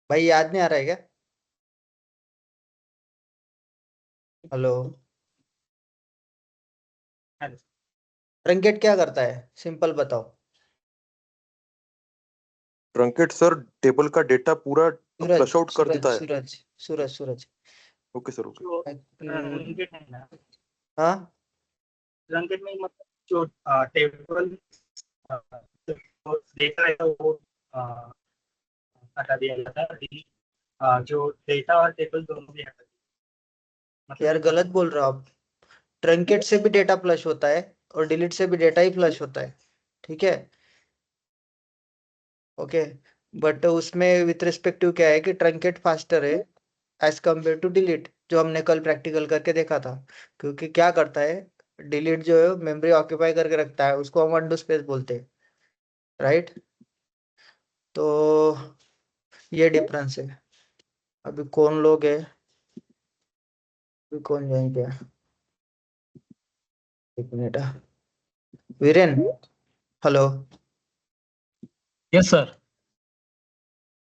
भाई याद नहीं आ रहा है क्या? हेलो। हेलो। ट्रंकेट क्या करता है, सिंपल बताओ। ट्रंकेट सर टेबल का डेटा पूरा सूरज फ्लश आउट कर सूरज देता है। सूरज सूरज सूरज। Okay sir, okay. जो हम्म, ट्रंकेट है ना, हाँ। ट्रंकेट में मतलब जो टेबल डेटा है वो अ, हटा दिया जाता है। जो डेटा और टेबल दोनों भी हटा दिया, मतलब यार एक गलत बोल रहे हो आप। ट्रंकेट से भी डेटा फ्लश होता है और डिलीट से भी डेटा ही फ्लश होता है। ठीक है। ओके। बट उसमें विथ रिस्पेक्टिव क्या है कि ट्रंकेट फास्टर है एज कम्पेयर टू डिलीट, जो हमने कल प्रैक्टिकल करके देखा था। क्योंकि क्या करता है, डिलीट जो है मेमोरी ऑक्यूपाई करके रखता है, उसको हम अनडू स्पेस बोलते हैं। राइट। तो ये डिफरेंस है। अभी कौन लोग है, अभी कौन ज्वाइन किया? एक minute. Viren. Hello. Yes sir.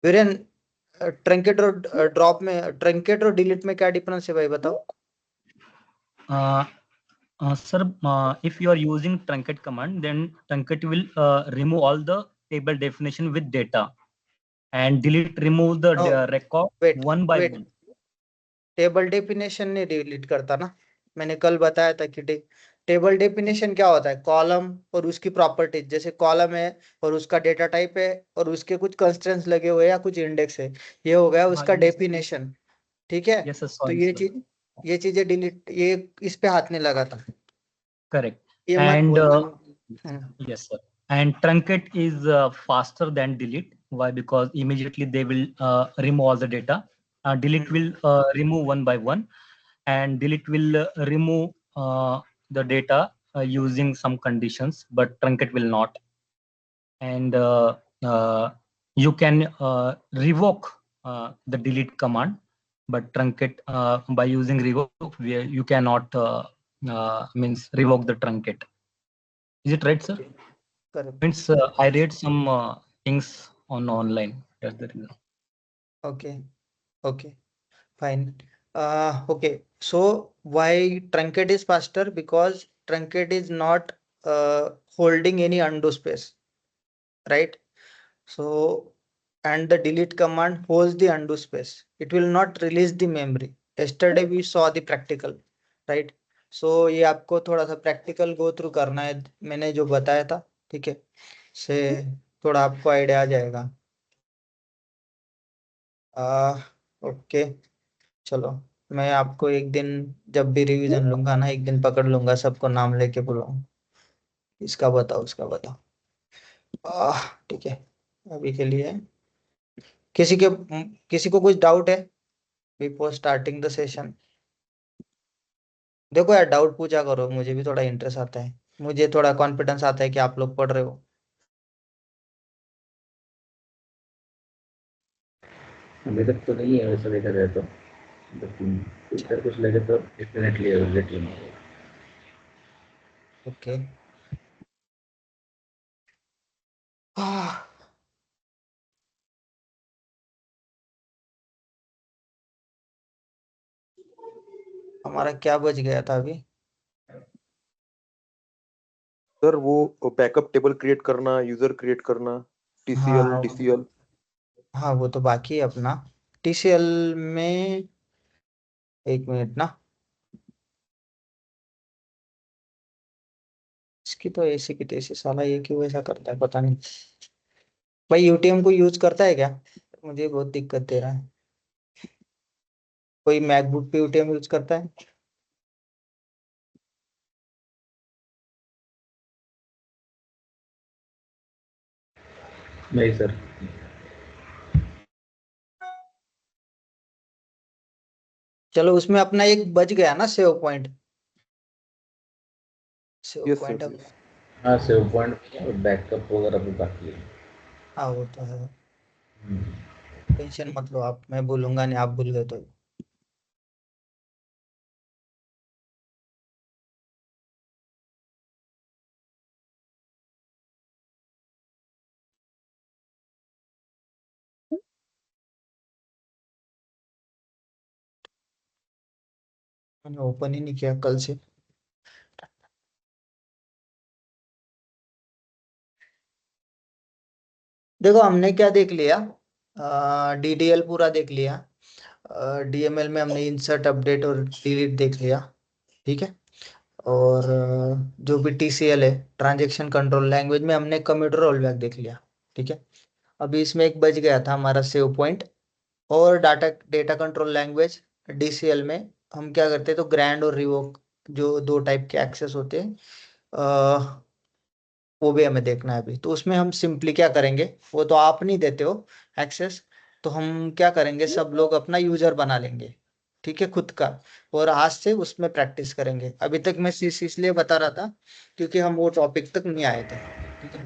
Viren, truncate और ड्रॉप में, ट्रंकेट और डिलीट में क्या डिफरेंस है भाई, बताओ। Sir, if you are using truncate command, then truncate will remove all the table definition with data and delete remove the no, record wait one by wait, one. Table definition नहीं delete करता ना। मैंने कल बताया था कि table definition क्या होता है, कॉलम और उसकी प्रॉपर्टीज, जैसे कॉलम है और उसका डेटा टाइप है और उसके कुछ कंस्ट्रेंट्स लगे हुए हैं या कुछ इंडेक्स है, ये हो गया उसका Yes, डेफिनेशन। ठीक है। yes, sir, तो sorry, sir. ये चीजें डिलीट, ये इस पे हाथ नहीं लगाता। Correct. ये मत And बोलना। हम्म, yes, sir. And truncate is faster than delete. Why? Because immediately they will remove all the data. Delete hmm, will remove one by one, and delete will remove the data using some conditions, but truncate will not. And you can revoke the delete command, but truncate by using revoke, you cannot means revoke the truncate. Is it right, sir? Correct. Means I read some things on online. That's the reason. Okay okay, fine. Okay, so why truncate is faster? Because truncate is not holding any undo space, right? So, and the delete command holds the undo space. It will not release the memory. Yesterday we saw the practical, right? So ये आपको थोड़ा सा practical go through करना है, मैंने जो बताया था। ठीक है, से थोड़ा आपको आइडिया आ जाएगा। ओके, चलो। मैं आपको एक दिन जब भी रिवीजन लूंगा ना, एक दिन पकड़ लूंगा, सबको नाम लेके बुलाऊं, इसका बताओ उसका बताओ। ठीक है। अभी के लिए किसी के किसी को कुछ डाउट है बिफोर स्टार्टिंग द सेशन? देखो यार, डाउट पूछा करो, मुझे भी थोड़ा इंटरेस्ट आता है, मुझे थोड़ा कॉन्फिडेंस आता है कि आप लोग पढ़ रहे हो। अभी तक तो नहीं है वैसे देखा जाए तो, लेकिन फ्यूचर कुछ लगे तो definitely I will let you know. Okay. Ah, हमारा क्या बच गया था अभी? सर वो बैकअप टेबल क्रिएट करना, यूजर क्रिएट करना, टीसीएल हाँ डीसीएल। हाँ, वो तो बाकी है अपना। टीसीएल में, एक मिनट ना, इसकी तो ऐसी की तैसी, साला ये क्यों ऐसा करता है पता नहीं। भाई यूटीएम को यूज करता है क्या? मुझे बहुत दिक्कत दे रहा है। कोई मैकबुक पे यूटीएम यूज करता है? नहीं सर। चलो, उसमें अपना एक बच गया ना save point. Save yes point sir, अब, यस। हाँ सेव पॉइंट और बैकअप वगैरह भी बाकी है। हाँ वो तो है। हम्म। टेंशन मत लो आप, मैं बोलूंगा नहीं, आप भूल गए तो। मैंने ओपन ही नहीं किया कल से। देखो हमने क्या देख लिया, डीडीएल पूरा देख लिया, डीएमएल में हमने इंसर्ट अपडेट और डिलीट देख लिया, ठीक है। और जो भी टीसीएल है, ट्रांजैक्शन कंट्रोल लैंग्वेज में हमने कम्यूटर रोलबैक देख लिया, ठीक है। अभी इसमें एक बच गया था हमारा सेव पॉइंट। और data data control language DCL में हम क्या करते हैं, तो ग्रैंड और रिवोक जो दो टाइप के एक्सेस होते हैं, वो भी हमें देखना है अभी। तो उसमें हम सिंपली क्या करेंगे, वो तो आप नहीं देते हो एक्सेस, तो हम क्या करेंगे, सब लोग अपना यूजर बना लेंगे, ठीक है, खुद का। और आज से उसमें प्रैक्टिस करेंगे। अभी तक मैं इसलिए बता रहा था क्योंकि हम वो टॉपिक तक नहीं आए थे, ठीक है।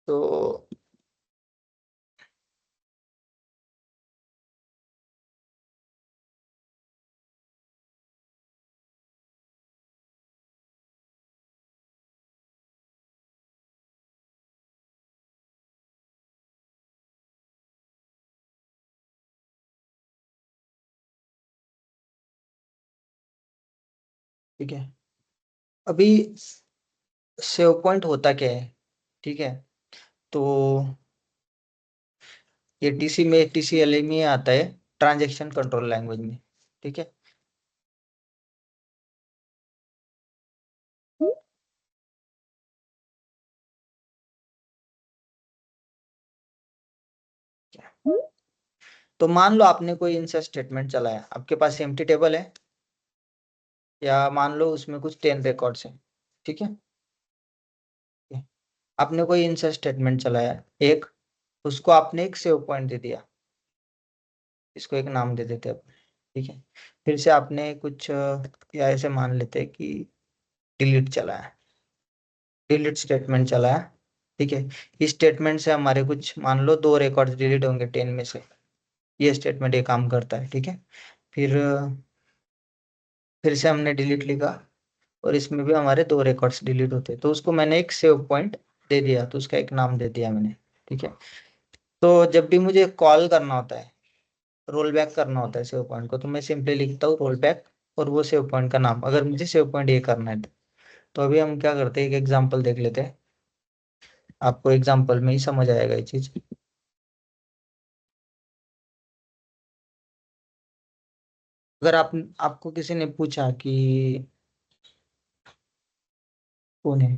तो ठीक है, अभी सेव पॉइंट होता क्या है, ठीक है। तो ये टीसी में टीसीएल में आता है, ट्रांजैक्शन कंट्रोल लैंग्वेज में, ठीक है। तो मान लो आपने कोई इंसर्ट स्टेटमेंट चलाया, आपके पास एम्प्टी टेबल है, या मान लो उसमें कुछ 10 रिकॉर्ड्स हैं, ठीक है। आपने कोई इंसर्ट स्टेटमेंट चलाया एक, उसको आपने एक सेव पॉइंट दे दिया, इसको एक नाम दे देते हैं, ठीक है। फिर से आपने कुछ या ऐसे मान लेते हैं कि डिलीट चलाया, डिलीट स्टेटमेंट चलाया, ठीक है। इस स्टेटमेंट से हमारे कुछ मान लो 2 रिकॉर्ड डिलीट होंगे 10 में से, ये स्टेटमेंट ये काम करता है, ठीक है। फिर फिर से हमने डिलीट लिखा, और इसमें भी हमारे 2 रिकॉर्ड्स डिलीट होते हैं, तो उसको मैंने एक सेव पॉइंट दे दिया, तो उसका एक नाम दे दिया मैंने, ठीक है। तो जब भी मुझे कॉल करना होता है, रोल बैक करना होता है सेव पॉइंट को, तो मैं सिंपली लिखता हूँ रोल बैक और वो सेव पॉइंट का नाम, अगर मुझे सेव पॉइंट ये करना है तो अभी हम क्या करते हैं, एक एग्जांपल देख लेते हैं, आपको एग्जांपल में ही समझ आएगा ये चीज। अगर आपको किसी ने पूछा कि कौन है,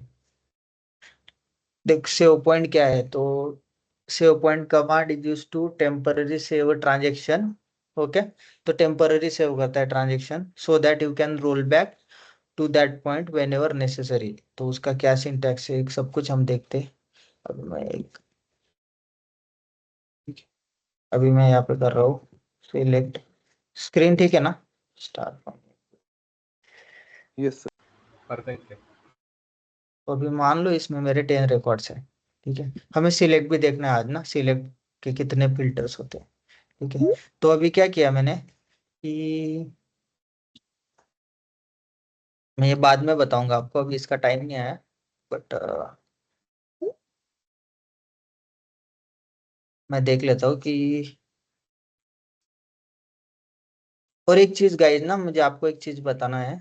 देख सेव पॉइंट क्या है, तो save point command is use to temporary save transaction, okay. तो टेम्पररी सेव करता है transaction, so that you can roll back to that point whenever necessary. तो उसका क्या सिंटैक्स है, सब कुछ हम देखते हैं। अभी मैं एक अभी मैं यहाँ पे कर रहा हूँ सिलेक्ट स्क्रीन, ठीक है ना, स्टार्ट। Yes sir. परफेक्ट है। तो अभी मान लो इसमें मेरे 10 रिकॉर्ड्स हैं, ठीक है। हमें सिलेक्ट भी देखना है आज ना, सिलेक्ट के कितने फिल्टर्स होते हैं, ठीक है। तो अभी क्या किया मैंने कि मैं ये बाद में बताऊंगा आपको, अभी इसका टाइम नहीं आया, बट मैं देख लेता हूँ कि। और एक चीज गाइस ना, मुझे आपको एक चीज बताना है,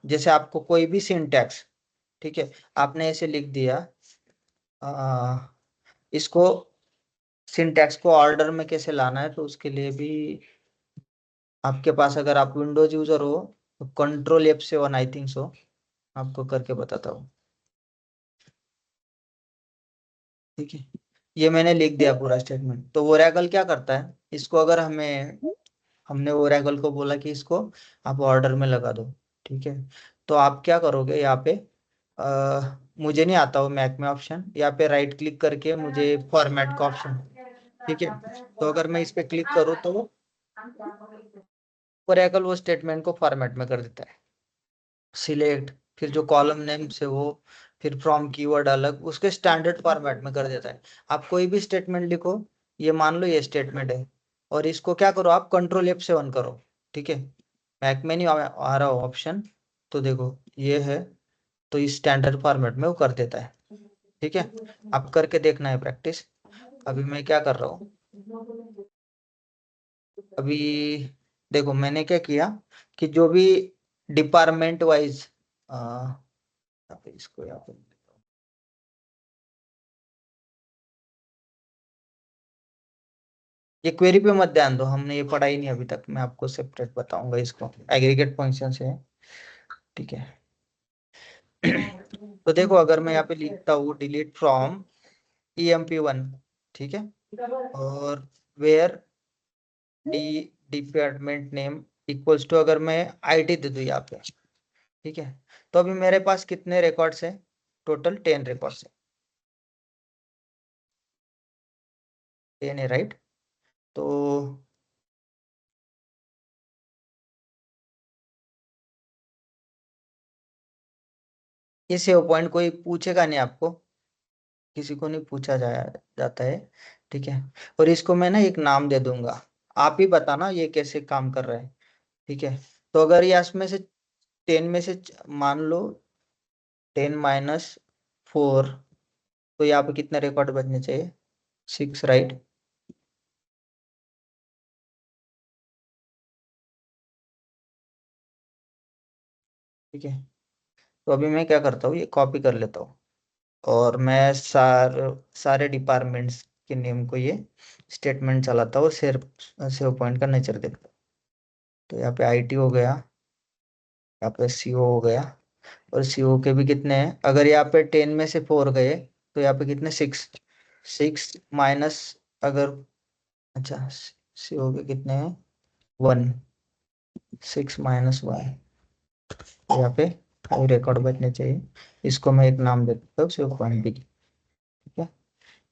जैसे आपको कोई भी सिंटैक्स, ठीक है, आपने ऐसे लिख दिया, इसको सिंटैक्स को ऑर्डर में कैसे लाना है, तो उसके लिए भी आपके पास, अगर आप विंडोज यूजर हो तो control F7 I think so, आपको करके बताता हूँ, ठीक है। ये मैंने लिख दिया पूरा स्टेटमेंट। तो ओरेकल क्या करता है, इसको अगर हमने ओरेकल को बोला कि इसको आप ऑर्डर में लगा दो, ठीक है। तो आप क्या करोगे यहाँ पे, मुझे नहीं आता वो मैक में ऑप्शन, यहाँ पे राइट क्लिक करके मुझे फॉर्मेट का ऑप्शन, ठीक है। तो अगर मैं इस पे क्लिक करूँ तो ओरेकल वो स्टेटमेंट को फॉर्मेट में कर देता है, सिलेक्ट, फिर जो कॉलम नेम से वो, फिर फ्रॉम कीवर्ड अलग, उसके स्टैंडर्ड फॉर्मेट में कर देता है। आप कोई भी स्टेटमेंट लिखो, ये मान लो ये स्टेटमेंट है, और इसको क्या करो, आप कंट्रोल F7 करो, ठीक है। मैक में नहीं आ रहा हो ऑप्शन, तो देखो ये है, तो इस स्टैंडर्ड फॉर्मेट में वो कर देता है, ठीक है। आप करके देखना है प्रैक्टिस। अभी मैं क्या कर रहा हूँ, अभी देखो मैंने क्या किया कि जो भी डिपार्टमेंट वाइज इसको यहाँ पे ये क्वेरी पे मत ध्यान दो, हमने ये पढ़ा ही नहीं अभी तक, मैं आपको सेपरेट बताऊंगा इसको, एग्रीगेट फंक्शन से है, ठीक है। तो देखो अगर मैं यहाँ पे लिखता हूँ डिलीट फ्रॉम emp1, ठीक है, और where D department name equals to, अगर मैं आईटी दे दूँ यहाँ पे, ठीक है, तो अभी मेरे पास कितने रिकॉर्ड्स है, टोटल 10 रिकॉर्ड्स है, 10 है राइट। तो ये सेव पॉइंट कोई पूछेगा नहीं आपको, किसी को नहीं पूछा जाता है, ठीक है। और इसको मैं ना एक नाम दे दूंगा, आप ही बताना ये कैसे काम कर रहा है, ठीक है। तो अगर ये इसमें से 10 में से मान लो 10 - 4, तो यहाँ पे कितने रिकॉर्ड बचने चाहिए, 6 राइट। ठीक है, तो अभी मैं क्या करता हूँ, ये कॉपी कर लेता हूँ और मैं सारे डिपार्टमेंट्स के नेम को ये स्टेटमेंट चलाता हूँ और सेव पॉइंट का नेचर देखता हूँ। तो यहाँ पे आईटी हो गया, यहाँ पे सीओ हो गया, और सीओ के भी कितने हैं, अगर यहाँ पे 10 में से 4 गए तो यहाँ पे कितने, 6, 6 माइनस, अगर अच्छा सीओ के कितने हैं 1, 6 - 1, यहाँ पे 5 रिकॉर्ड बचने चाहिए। इसको मैं एक नाम दे देता हूँ सीओ पॉइंट बी, ठीक है।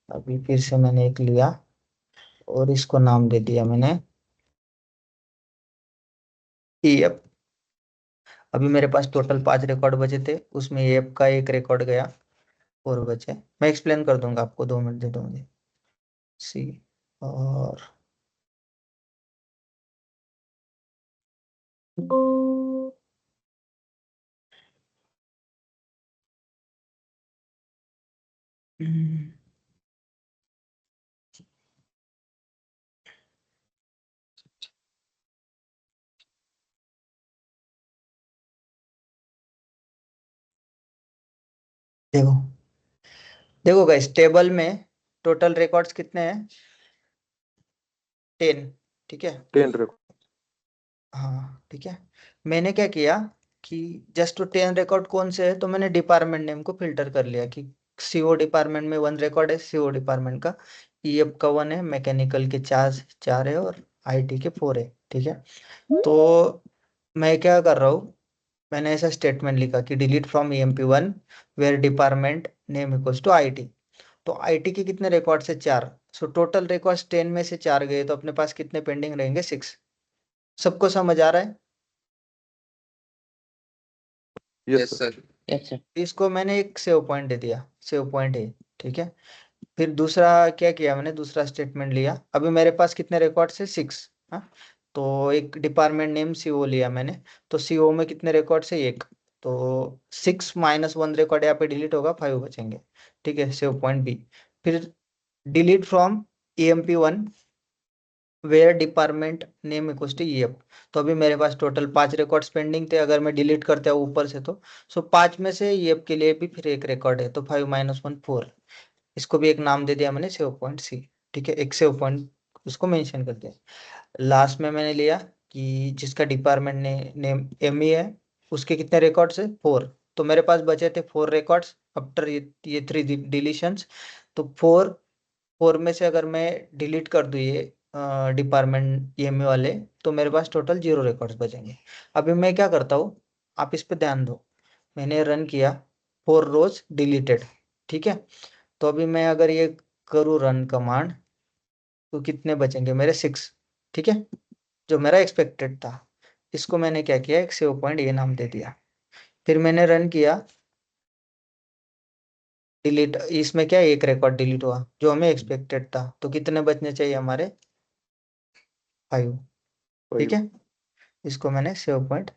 अभी फिर से मैंने एक लिया और इसको नाम दे दिया मैंने ईएफ। अभी मेरे पास टोटल 5 रिकॉर्ड बचे थे, उसमें ईएफ का एक रिकॉर्ड गया और बचे, मैं एक्सप्लेन कर दूंगा आपको, 2 मिनट दे दो मुझे। सी और हम्म, देखो देखो गाइस, टेबल में टोटल रिकॉर्ड्स कितने हैं, 10, ठीक है। 10 रिकॉर्ड। हाँ ठीक है, मैंने क्या किया कि जस्ट 10 रिकॉर्ड कौन से है, तो मैंने डिपार्टमेंट नेम को फिल्टर कर लिया कि सीओ डिपार्टमेंट में 1 रिकॉर्ड है, सीओ डिपार्टमेंट का, ईएफ का 1 है, मैकेनिकल के 4 है और आईटी के 4 है, ठीक है। तो मैं क्या कर रहा हूँ, मैंने ऐसा स्टेटमेंट लिखा कि delete from emp1 where department name equals to IT. तो आईटी के कितने रिकॉर्ड से 4, सो टोटल रिकॉर्ड्स 10 में से 4 गए, तो अपने पास कितने पेंडिंग रहेंगे, 6। सबको समझ आ रहा है। Yes sir. अच्छा इसको मैंने एक सेव पॉइंट दे दिया, सेव पॉइंट है, ठीक है। फिर दूसरा क्या किया मैंने, दूसरा स्टेटमेंट लिया, अभी मेरे पास कितने रिकॉर्ड है, 6। हाँ, तो एक डिपार्टमेंट नेम सीओ लिया मैंने, तो सीओ में कितने रिकॉर्ड है, 1, तो 6 - 1 रिकॉर्ड यहाँ पे डिलीट होगा, 5 बचेंगे, ठीक है, सेव पॉइंट बी। फिर delete from emp1 where department name equals to EF. तो अभी मेरे पास टोटल 5 रिकॉर्ड्स पेंडिंग थे, अगर मैं डिलीट करता हूँ ऊपर से तो, सो 5 में से ईएफ के लिए भी फिर एक रिकॉर्ड है, तो 5 - 1 4। इसको भी एक नाम दे दिया मैंने, सेव पॉइंट सी, ठीक है, एक सेव पॉइंट उसको मेंशन कर दिया। लास्ट में मैंने लिया कि जिसका डिपार्टमेंट नेम एमई है, उसके कितने रिकॉर्ड्स है, 4, तो मेरे पास बचे थे 4 रिकॉर्ड्स आफ्टर ये 3 डिलीशंस। तो 4 में से अगर मैं डिलीट कर दूँ ये डिपार्टमेंट ईएमई वाले, तो मेरे पास टोटल 0 रिकॉर्ड्स बचेंगे। अभी मैं क्या करता हूँ, आप इस पे ध्यान दो, मैंने रन किया, 4 रोज डिलीटेड, ठीक है। तो अभी मैं अगर ये करूँ रन कमांड, तो कितने बचेंगे मेरे, 6, ठीक है, जो मेरा एक्सपेक्टेड था। इसको मैंने क्या किया, एक सेव पॉइंट ये नाम दे दिया, फिर मैंने रन किया, डिलीट, इसमें क्या एक रिकॉर्ड डिलीट हुआ जो हमें एक्सपेक्टेड था, तो कितने बचने चाहिए हमारे, 5, ठीक है। इसको मैंने सेव पॉइंट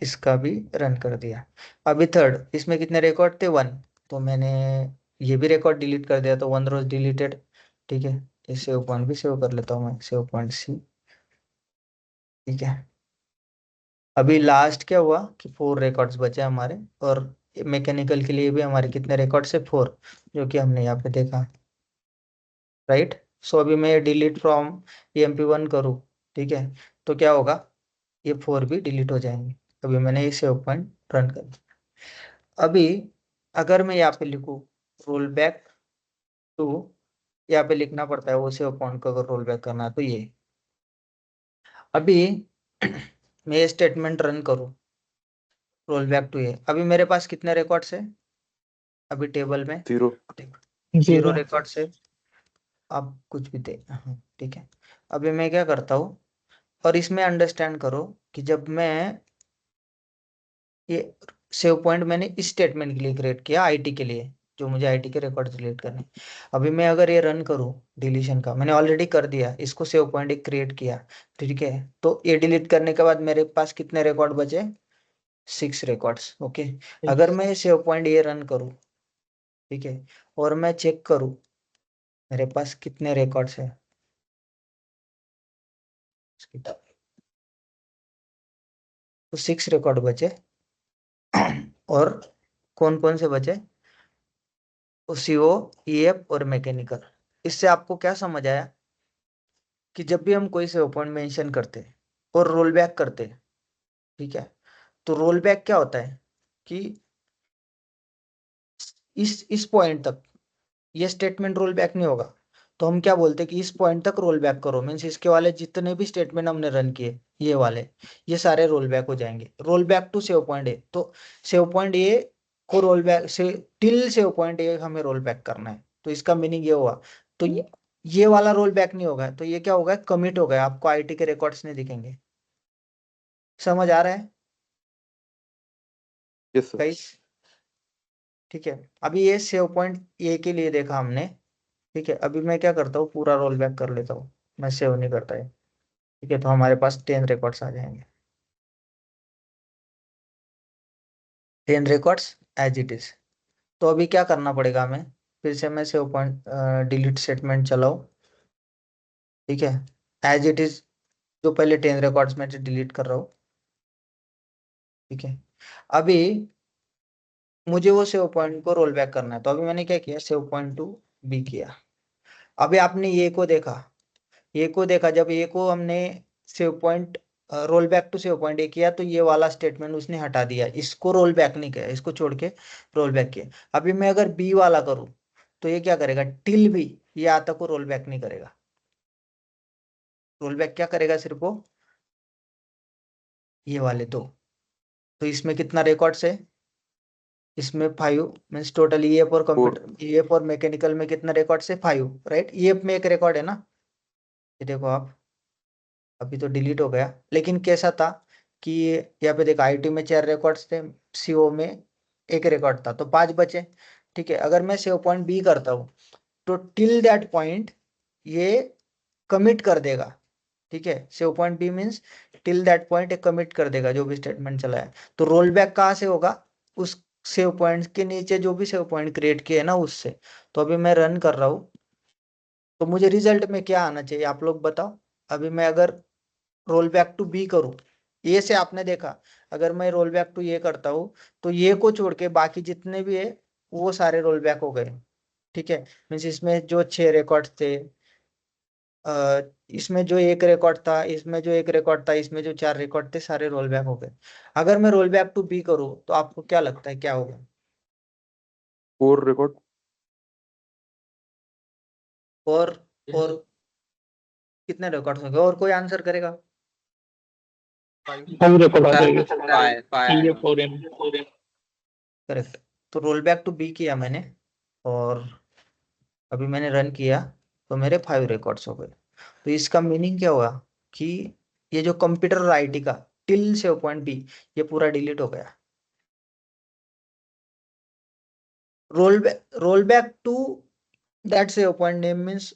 इसका भी रन कर दिया। अभी थर्ड, इसमें कितने रिकॉर्ड थे, 1, तो मैंने ये भी रिकॉर्ड डिलीट कर दिया, तो 1 रोज डिलीटेड, ठीक है। ये सेव पॉइंट भी सेव कर लेता हूँ मैं, सेव पॉइंट सी, ठीक है, अभी लास्ट क्या हुआ कि 4 रिकॉर्ड्स बचे हमारे, और मैकेनिकल के लिए भी हमारे कितने रिकॉर्ड्स है, 4, जो कि हमने यहाँ पे देखा, राइट। सो अभी मैं डिलीट फ्रॉम EMP1 करूँ, ठीक है, तो क्या होगा, ये 4 भी डिलीट हो जाएंगे। अभी मैंने ये सेव पॉइंट रन कर दिया। अभी अगर मैं यहाँ पे लिखूँ रोल बैक टू, यहाँ पे लिखना पड़ता है वो सेव पॉइंट को, अगर रोल बैक करना है तो ये। अभी मैं ये स्टेटमेंट रन करूँ रोल बैक टू, ये अभी मेरे पास कितने रिकॉर्ड्स है, अभी टेबल में 0 0 रिकॉर्ड्स है। आप कुछ भी दे, हाँ ठीक है। अभी मैं क्या करता हूँ, और इसमें अंडरस्टैंड करो कि जब मैं ये सेव पॉइंट मैंने इस स्टेटमेंट के लिए क्रिएट किया, आईटी के लिए, जो मुझे आईटी के रिकॉर्ड डिलीट करने। अभी मैं अगर ये रन करूँ डिलीशन का, मैंने ऑलरेडी कर दिया, इसको सेव पॉइंट एक क्रिएट किया, ठीक है, तो ये डिलीट करने के बाद मेरे पास कितने रिकॉर्ड बचे, 6 रिकॉर्ड्स। ओके, अगर मैं ये सेव पॉइंट ये रन करूँ, ठीक है, और मैं चेक करूँ मेरे पास कितने रिकॉर्ड्स है, तो 6 रिकॉर्ड बचे। और कौन कौन से बचे, सीओ, ईएफ और मैकेनिकल। इससे आपको क्या समझ आया कि जब भी हम कोई सेव पॉइंट मेंशन करते और रोल बैक करते, ठीक है, तो रोल बैक क्या होता है कि इस पॉइंट तक ये स्टेटमेंट रोल बैक नहीं होगा, तो हम क्या बोलते हैं कि इस पॉइंट तक रोल बैक करो, मीन्स इसके वाले जितने भी स्टेटमेंट हमने रन किए, ये वाले, ये सारे रोल बैक हो जाएंगे। Roll back to save point A, तो सेव पॉइंट ए को रोल बैक से टिल सेव पॉइंट ए हमें रोल बैक करना है, तो इसका मीनिंग ये हुआ। तो ये वाला रोल बैक नहीं होगा, तो ये क्या होगा, कमिट हो गया, आपको आईटी के रिकॉर्ड्स नहीं दिखेंगे। समझ आ रहा है यस सर। गाइस? ठीक है, अभी ये सेव पॉइंट ए के लिए देखा हमने, ठीक है। अभी मैं क्या करता हूँ, पूरा रोल बैक कर लेता हूँ, मैं सेव नहीं करता है, ठीक है, तो हमारे पास 10 रिकॉर्ड्स आ जाएंगे, 10 रिकॉर्ड्स एज इट इज। तो अभी क्या करना पड़ेगा हमें, फिर से मैं सेव पॉइंट डिलीट स्टेटमेंट चलाऊं, ठीक है, एज इट इज, जो पहले 10 रिकॉर्ड्स में डिलीट कर रहा हूँ, ठीक है। अभी मुझे वो सेव पॉइंट को रोल बैक करना है, तो अभी मैंने क्या किया, सेव पॉइंट टू बी किया। अभी आपने ये को देखा, ये को देखा, जब ये को हमने save point roll back to save point A किया, तो ये वाला स्टेटमेंट उसने हटा दिया, इसको रोल बैक नहीं किया, इसको छोड़ के रोल बैक किया। अभी मैं अगर बी वाला करूँ, तो ये क्या करेगा, टिल बी, ये आता को रोल बैक नहीं करेगा। रोल बैक क्या करेगा, सिर्फ वो ये वाले दो। तो इसमें कितना रिकॉर्ड्स है, इसमें 5, मीन्स टोटल ईएफ और 4 कंप्यूटर, ईएफ और मैकेनिकल में कितना रिकॉर्ड्स है, 5, राइट। ईएफ में एक रिकॉर्ड है ना, ये देखो आप, अभी तो डिलीट हो गया, लेकिन कैसा था कि यहाँ पे देखो, आईटी में 4 रिकॉर्ड्स थे, सीओ में एक रिकॉर्ड था, तो 5 बचे, ठीक है। अगर मैं सेव पॉइंट बी करता हूँ, तो टिल दैट पॉइंट ये कमिट कर देगा, ठीक है। Save point B means till that point ये कमिट कर देगा जो भी स्टेटमेंट चला है। तो रोल बैक कहाँ से होगा, उस सेव पॉइंट के नीचे जो भी सेव पॉइंट क्रिएट किए है ना, उससे। तो अभी मैं रन कर रहा हूँ, तो मुझे रिजल्ट में क्या आना चाहिए, आप लोग बताओ। अभी मैं अगर रोल बैक टू बी करूं, ए से आपने देखा, अगर मैं रोल बैक टू ये करता हूँ, तो ये को छोड़ के बाकी जितने भी है वो सारे रोल बैक हो गए, ठीक है। मीन्स इसमें जो 6 रिकॉर्ड थे, इसमें जो एक रिकॉर्ड था, इसमें जो एक रिकॉर्ड था, इसमें जो 4 रिकॉर्ड थे, सारे रोल बैक हो गए। अगर मैं रोल बैक टू बी करूँ, तो आपको क्या लगता है क्या होगा, 4 रिकॉर्ड। और कितने रिकॉर्ड होंगे, और कोई आंसर करेगा? 5 रिकॉर्ड आ जाएगा। करेक्ट। तो रोल बैक टू बी किया मैंने, और अभी मैंने रन किया, तो मेरे 5 रिकॉर्ड्स हो गए। तो इसका मीनिंग क्या हुआ कि ये जो कंप्यूटर आईटी का टिल सेव पॉइंट बी, ये पूरा डिलीट हो गया। Roll back to that save point name means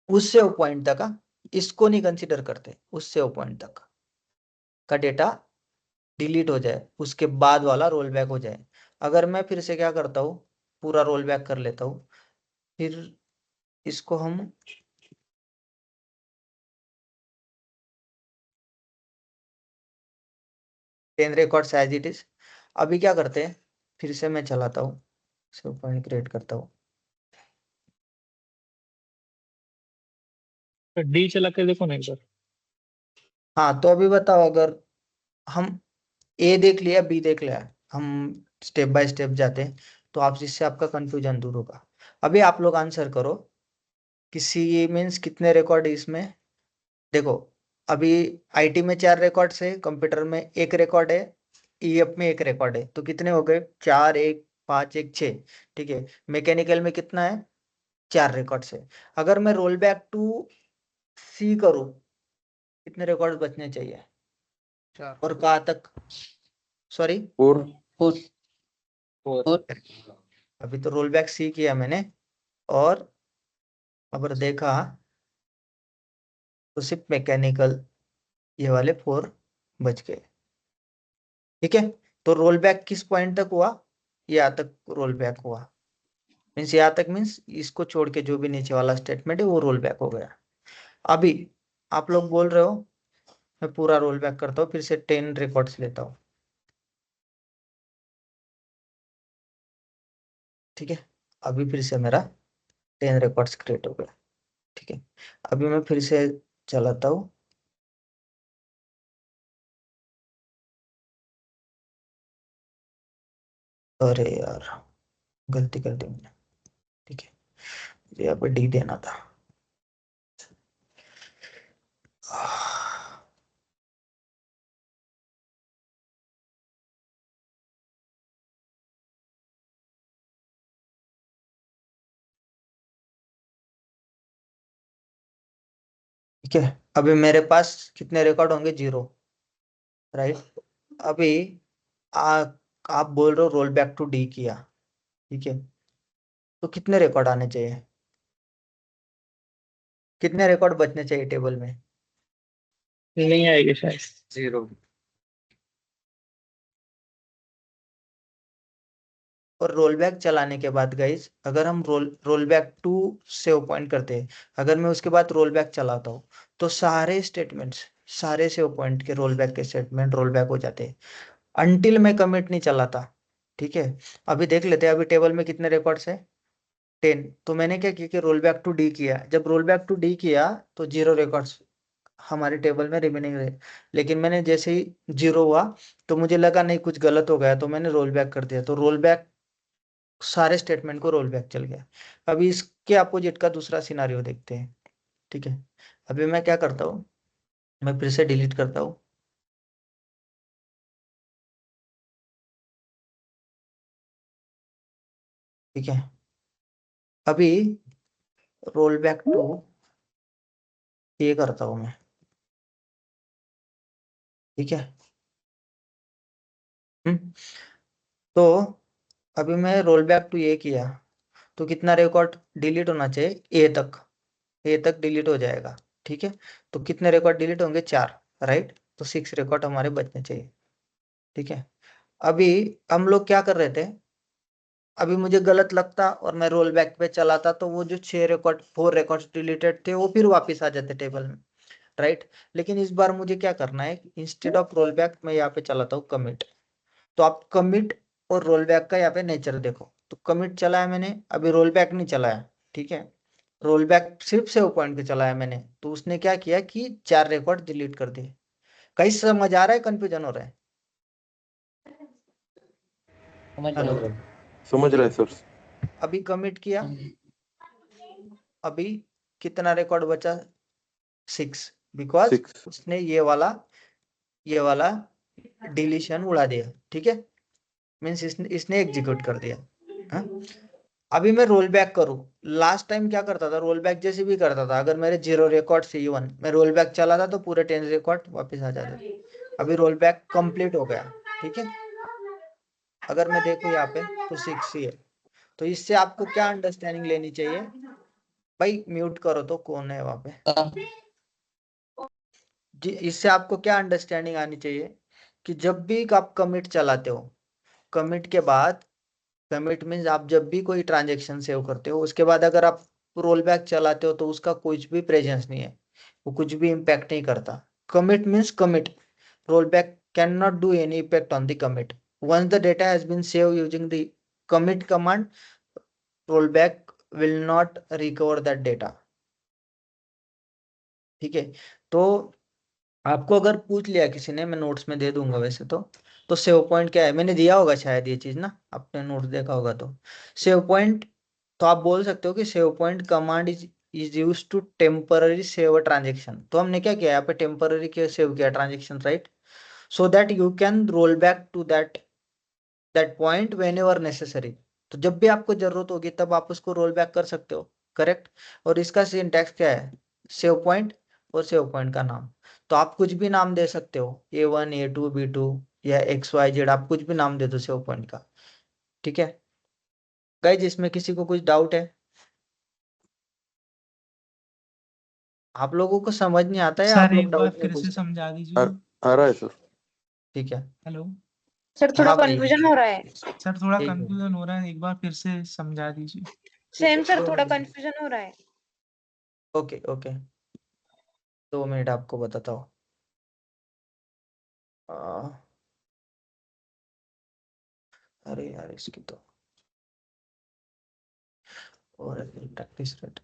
उस सेव पॉइंट तक का, इसको नहीं कंसीडर करते, उस सेव पॉइंट तक का डेटा डिलीट हो जाए, उसके बाद वाला रोल बैक हो जाए। अगर मैं फिर से क्या करता हूँ, पूरा रोल बैक कर लेता हूँ, फिर इसको हम 10 रिकॉर्ड्स एज इट इज। अभी क्या करते हैं, फिर से मैं चलाता हूँ, सेव पॉइंट क्रिएट करता हूँ। डी चला के देखो ना एक बार। हाँ, तो अभी बताओ, अगर हम ए देख लिया, बी देख लिया, हम स्टेप बाय स्टेप जाते हैं तो आप जिससे आपका कंफ्यूजन दूर होगा। अभी आप लोग आंसर करो कि सी मीन्स कितने रिकॉर्ड इसमें। देखो, अभी आईटी में 4 रिकॉर्ड्स है, कंप्यूटर में 1 रिकॉर्ड है, ईएफ में 1 रिकॉर्ड है, तो कितने हो गए? 4, 1, 5, 1, 6। ठीक है, मैकेनिकल में कितना है? 4 रिकॉर्ड्स है। अगर मैं रोल बैक टू सी करूं, कितने रिकॉर्ड बचने चाहिए? 4 और कहाँ तक? सॉरी, 4 अभी तो रोल बैक सी किया मैंने, और अगर देखा तो सिर्फ मैकेनिकल ये वाले 4 बच गए। ठीक है, तो रोल बैक किस पॉइंट तक हुआ? यहाँ तक रोल बैक हुआ। मीन्स यहाँ तक मीन्स इसको छोड़ के जो भी नीचे वाला स्टेटमेंट है वो रोल बैक हो गया। अभी आप लोग बोल रहे हो, मैं पूरा रोल बैक करता हूँ, फिर से 10 रिकॉर्ड्स लेता हूँ। ठीक है, अभी फिर से मेरा 10 रिकॉर्ड्स क्रिएट हो गया। ठीक है, अभी मैं फिर से चलाता हूँ। अरे यार, गलती कर दी मैंने। ठीक है, मुझे यहाँ पे डी देना था। ठीक है, अभी मेरे पास कितने रिकॉर्ड होंगे? 0, राइट। अभी आ, आप बोल रहे हो रोल बैक टू डी किया, ठीक है, तो कितने रिकॉर्ड आने चाहिए? कितने रिकॉर्ड बचने चाहिए टेबल में? नहीं आएगी शायद। 0 और रोल बैक चलाने के बाद गाइस, अगर हम roll back to save point करते हैं, अगर मैं उसके बाद रोल बैक चलाता हूँ, तो सारे स्टेटमेंट्स, सारे सेव पॉइंट के रोल बैक के स्टेटमेंट रोल बैक हो जाते हैं, अनटिल मैं कमिट नहीं चलाता। ठीक है, अभी देख लेते हैं, अभी टेबल में कितने रिकॉर्ड्स है? 10। तो मैंने क्या किया कि रोल बैक टू डी किया। जब रोल बैक टू डी किया तो 0 रिकॉर्ड्स हमारे टेबल में रिमेनिंग रहे। लेकिन मैंने जैसे ही 0 हुआ तो मुझे लगा नहीं कुछ गलत हो गया, तो मैंने रोल बैक कर दिया, तो रोल बैक सारे स्टेटमेंट को रोल बैक चल गया। अभी इसके अपोजिट का दूसरा सिनारियो देखते हैं। ठीक है, अभी मैं क्या करता हूँ, मैं फिर से डिलीट करता हूँ। ठीक है, अभी रोल बैक टू ये करता हूँ मैं। ठीक है, तो अभी मैं रोल बैक टू ये किया, तो कितना रिकॉर्ड डिलीट होना चाहिए? ए तक डिलीट हो जाएगा। ठीक है, तो कितने रिकॉर्ड डिलीट होंगे? 4, राइट। तो 6 रिकॉर्ड हमारे बचने चाहिए। ठीक है, अभी हम लोग क्या कर रहे थे, अभी मुझे गलत लगता और मैं रोल बैक पे चलाता तो वो जो 4 रिकॉर्ड डिलीटेड थे वो फिर वापस आ जाते टेबल में, राइट। लेकिन इस बार मुझे क्या करना है, इंस्टेड ऑफ रोल बैक मैं यहाँ पे चलाता हूँ कमिट। तो आप कमिट और रोल बैक का यहाँ पे नेचर देखो, तो कमिट चलाया मैंने, अभी रोल बैक नहीं चलाया। ठीक है, रोल बैक सिर्फ सेव पॉइंट पे चलाया मैंने, तो उसने क्या किया कि 4 रिकॉर्ड डिलीट कर दिए। कहीं समझ आ रहा है, कंफ्यूजन हो रहा है? हेलो, समझ रहा है सर। अभी कमिट किया, अभी कितना रिकॉर्ड बचा? 6, बिकॉज 6 उसने ये वाला डिलीशन उड़ा दिया। ठीक है, मीन्स इसने एग्जीक्यूट कर दिया। हाँ? अभी मैं रोल बैक करूं, लास्ट टाइम क्या करता था, रोल बैक जैसे भी करता था, अगर मेरे 0 रिकॉर्ड से इवन मैं रोल बैक चला था तो पूरे 10 रिकॉर्ड वापस आ जाते थे। अभी रोल बैक कंप्लीट हो गया। ठीक है, अगर मैं देखूं यहाँ पे तो 6 ही है। तो इससे आपको क्या अंडरस्टैंडिंग लेनी चाहिए? भाई म्यूट करो तो, कौन है वहां पे जी? इससे आपको क्या अंडरस्टैंडिंग आनी चाहिए कि जब भी आप कमिट चलाते हो, कमिट के बाद, कमिट मीन्स आप जब भी कोई ट्रांजेक्शन सेव करते हो उसके बाद अगर आप रोल बैक चलाते हो तो उसका कुछ भी प्रेजेंस नहीं है, वो कुछ भी इम्पैक्ट नहीं करता। Commit means commit, roll back cannot do any effect on the commit. Once the data has been saved using the commit command, rollback will not recover that data. ठीक है, तो आपको अगर पूछ लिया किसी ने, मैं नोट्स में दे दूंगा वैसे तो सेव पॉइंट क्या है, मैंने दिया होगा शायद ये चीज ना, आपने नोट्स देखा होगा तो सेव पॉइंट, तो आप बोल सकते हो कि save point command is use to temporary save a transaction. तो हमने क्या किया यहाँ पे, टेम्पररी के सेव किया transaction, right, so that you can roll back to that point whenever necessary. तो जब भी आपको जरूरत होगी तब आप उसको रोल बैक कर सकते हो, करेक्ट। और इसका सिंटैक्स क्या है, सेव पॉइंट और सेव पॉइंट का नाम, तो आप कुछ भी नाम दे सकते हो, A1 A2 B2 या XYZ, आप कुछ भी नाम दे दो सेव पॉइंट का, ठीक है। गाइस इसमें किसी को कुछ डाउट है, आप लोगों को समझ नहीं आता है, आप सर लोग एक बार डाउट नहीं फिर से पूछते, समझा दीजिए। आ रहा है सर। ठीक है। हेलो सर थोड़ा हाँ भाई, कंफ्यूजन हो रहा है। सर, थोड़ा ठीक है, कंफ्यूजन हो रहा है, एक बार फिर से समझा दीजिए। सेम सर थोड़ा कंफ्यूजन हो रहा है। ओके ओके, 2 मिनट आपको बताता हूँ। अरे यार इसकी तो और प्रैक्टिस रेट,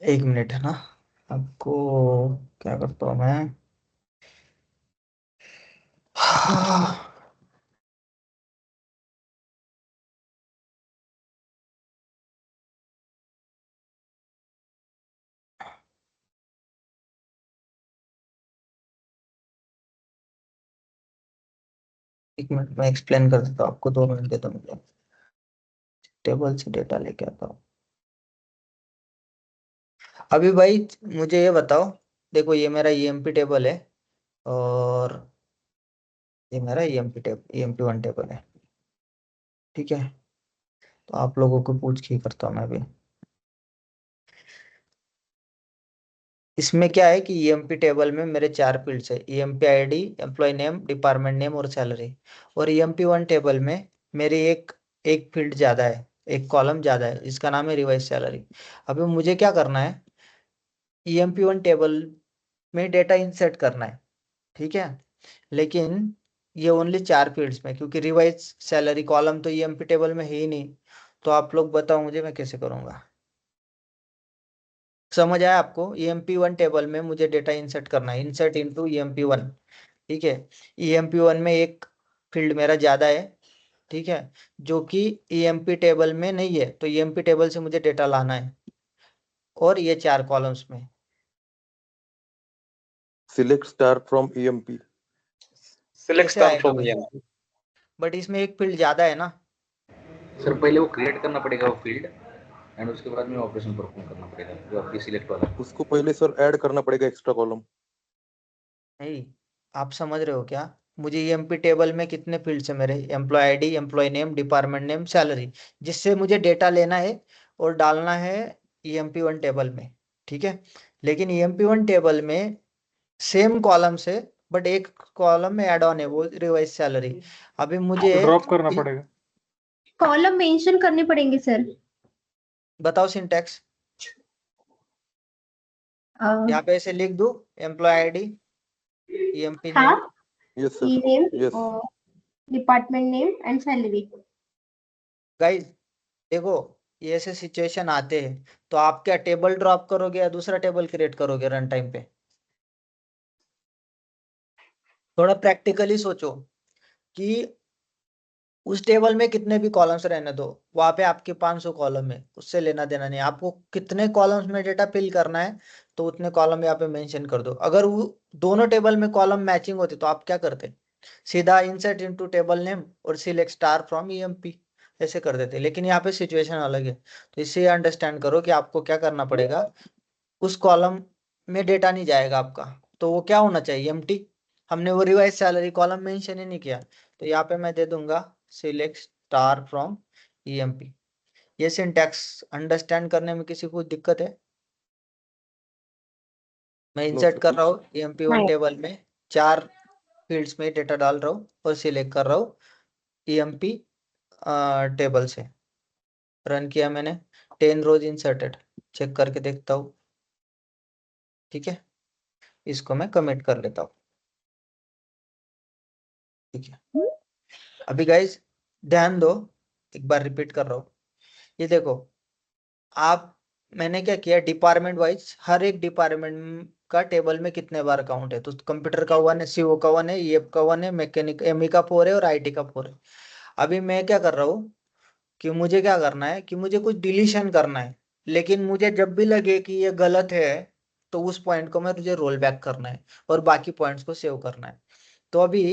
एक मिनट है ना, आपको क्या करता हूँ मैं, एक मिनट में एक्सप्लेन कर देता हूँ आपको, 2 मिनट दे दो मुझे, टेबल से डेटा लेके आता हूँ। अभी भाई मुझे ये बताओ, देखो ये मेरा EMP टेबल है और ये मेरा EMP1 टेबल है, ठीक है। तो आप लोगों को पूछ के ही करता हूँ मैं अभी। इसमें क्या है कि EMP टेबल में मेरे 4 फील्ड्स है, EMP ID, employee name, department name और सैलरी। और EMP1 टेबल में मेरी एक फील्ड ज्यादा है, एक कॉलम ज्यादा है, जिसका नाम है रिवाइज सैलरी। अभी मुझे क्या करना है, EMP1 टेबल में डेटा इंसर्ट करना है, ठीक है। लेकिन ये ओनली 4 फील्ड्स में, क्योंकि रिवाइज सैलरी कॉलम तो EMP टेबल में है ही नहीं। तो आप लोग बताओ मुझे, मैं कैसे करूंगा। समझ आया आपको, EMP1 टेबल में मुझे डेटा इंसर्ट करना है, इंसर्ट इनटू EMP1, ठीक है। EMP1 में एक फील्ड मेरा ज्यादा है, ठीक है, जो कि EMP टेबल में नहीं है, तो EMP टेबल से मुझे डेटा लाना है, और ये 4 कॉलम्स में। Select star from EMP। Select कैसे स्टार आएगा फ्रॉम भाई, EMP। बट इसमें एक फील्ड ज्यादा है ना। सर पहले वो क्रिएट करना पड़ेगा वो फील्ड, एंड उसके बाद में ऑपरेशन परफॉर्म करना पड़ेगा जो आपकी सिलेक्ट वाला। उसको पहले सर ऐड करना पड़ेगा एक्स्ट्रा कॉलम। नहीं, आप समझ रहे हो क्या, मुझे EMP टेबल में कितने फील्ड्स है मेरे, employee ID, employee name, department name, salary, जिससे मुझे डेटा लेना है और डालना है EMP1 टेबल में, ठीक है। लेकिन EMP1 टेबल में सेम कॉलम से, बट एक कॉलम में ऐड ऑन है, वो रिवाइज सैलरी। अभी मुझे ड्रॉप करना पड़ेगा। कॉलम मेंशन करने पड़ेंगे सर। बताओ सिंटैक्स, यहाँ पे ऐसे लिख दूं, एम्प्लॉय ID, EMP हाँ, name. Yes sir, name, yes. Department name and salary. Guys देखो, ये ऐसे सिचुएशन आते हैं, तो आप क्या टेबल ड्रॉप करोगे या दूसरा टेबल क्रिएट करोगे रन टाइम पे। थोड़ा प्रैक्टिकली सोचो कि उस टेबल में कितने भी कॉलम्स रहने दो, वहां पे आपके 500 कॉलम है, उससे लेना देना नहीं, आपको कितने कॉलम्स में डेटा फिल करना है तो उतने कॉलम यहाँ पे मेंशन कर दो। अगर वो दोनों टेबल में कॉलम मैचिंग होते तो आप क्या करते, सीधा इंसर्ट इनटू टेबल नेम और सिलेक्ट स्टार फ्रॉम EMP ऐसे कर देते। लेकिन यहाँ पे सिचुएशन अलग है, तो इससे अंडरस्टैंड करो कि आपको क्या करना पड़ेगा। उस कॉलम में डेटा नहीं जाएगा आपका, तो वो क्या होना चाहिए, एम्प्टी। हमने वो रिवाइज सैलरी कॉलम मेंशन ही नहीं किया, तो यहाँ पे मैं दे दूंगा सिलेक्ट स्टार फ्रॉम EMP। ये सिंटैक्स अंडरस्टैंड करने में किसी को दिक्कत है। मैं इंसर्ट कर रहा हूँ EMP1 टेबल में, 4 फील्ड्स में डेटा डाल रहा हूँ और सिलेक्ट कर रहा हूँ EMP टेबल से, रन किया मैंने, 10 रोज इंसर्टेड, चेक करके देखता हूँ। ठीक है, इसको मैं कमिट कर लेता हूँ। ठीक है, अभी गाइस ध्यान दो, एक बार रिपीट कर रहा हूँ। ये देखो आप, मैंने क्या किया, डिपार्टमेंट वाइज हर एक डिपार्टमेंट का टेबल में कितने बार काउंट है, तो कंप्यूटर का 1 है, सीओ का 1 है, ईएफ का 1 है, मैकेनिक एमई का 4 है और आईटी का 4 है। अभी मैं क्या कर रहा हूँ कि मुझे क्या करना है कि मुझे कुछ डिलीशन करना है, लेकिन मुझे जब भी लगे कि ये गलत है तो उस पॉइंट को मुझे रोल बैक करना है और बाकी पॉइंट्स को सेव करना है। तो अभी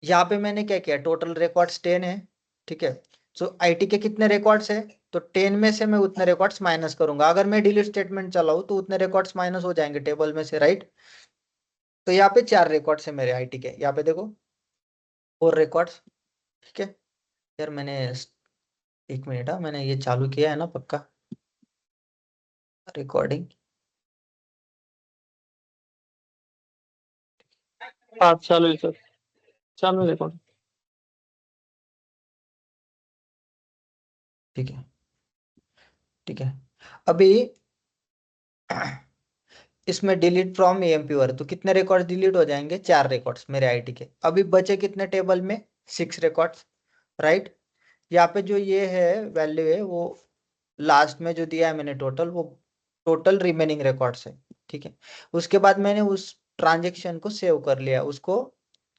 यहाँ पे मैंने क्या किया, टोटल रिकॉर्ड्स 10 है। ठीक है, सो आईटी के कितने रिकॉर्ड्स है, तो 10 में से मैं उतने रिकॉर्ड्स माइनस करूंगा। अगर मैं डिलीट स्टेटमेंट चलाऊं तो उतने रिकॉर्ड्स माइनस हो जाएंगे टेबल में से, राइट। तो यहाँ पे 4 रिकॉर्ड्स है मेरे आईटी के, यहाँ पे देखो 4 रिकॉर्ड्स। ठीक है यार, मैंने एक मिनट, मैंने ये चालू किया है ना पक्का रिकॉर्डिंग। हाँ चालू है सर, चालू है कौन। ठीक है, ठीक है, अभी इसमें डिलीट फ्रॉम एएमपी वर, तो कितने रिकॉर्ड्स डिलीट हो जाएंगे, 4 रिकॉर्ड्स मेरे आईटी के। अभी बचे कितने टेबल में, 6 रिकॉर्ड्स, राइट। यहाँ पे जो ये है वैल्यू है वो लास्ट में जो दिया है मैंने टोटल, वो टोटल रिमेनिंग रिकॉर्ड्स है। ठीक है, उसके बाद मैंने उस ट्रांजेक्शन को सेव कर लिया, उसको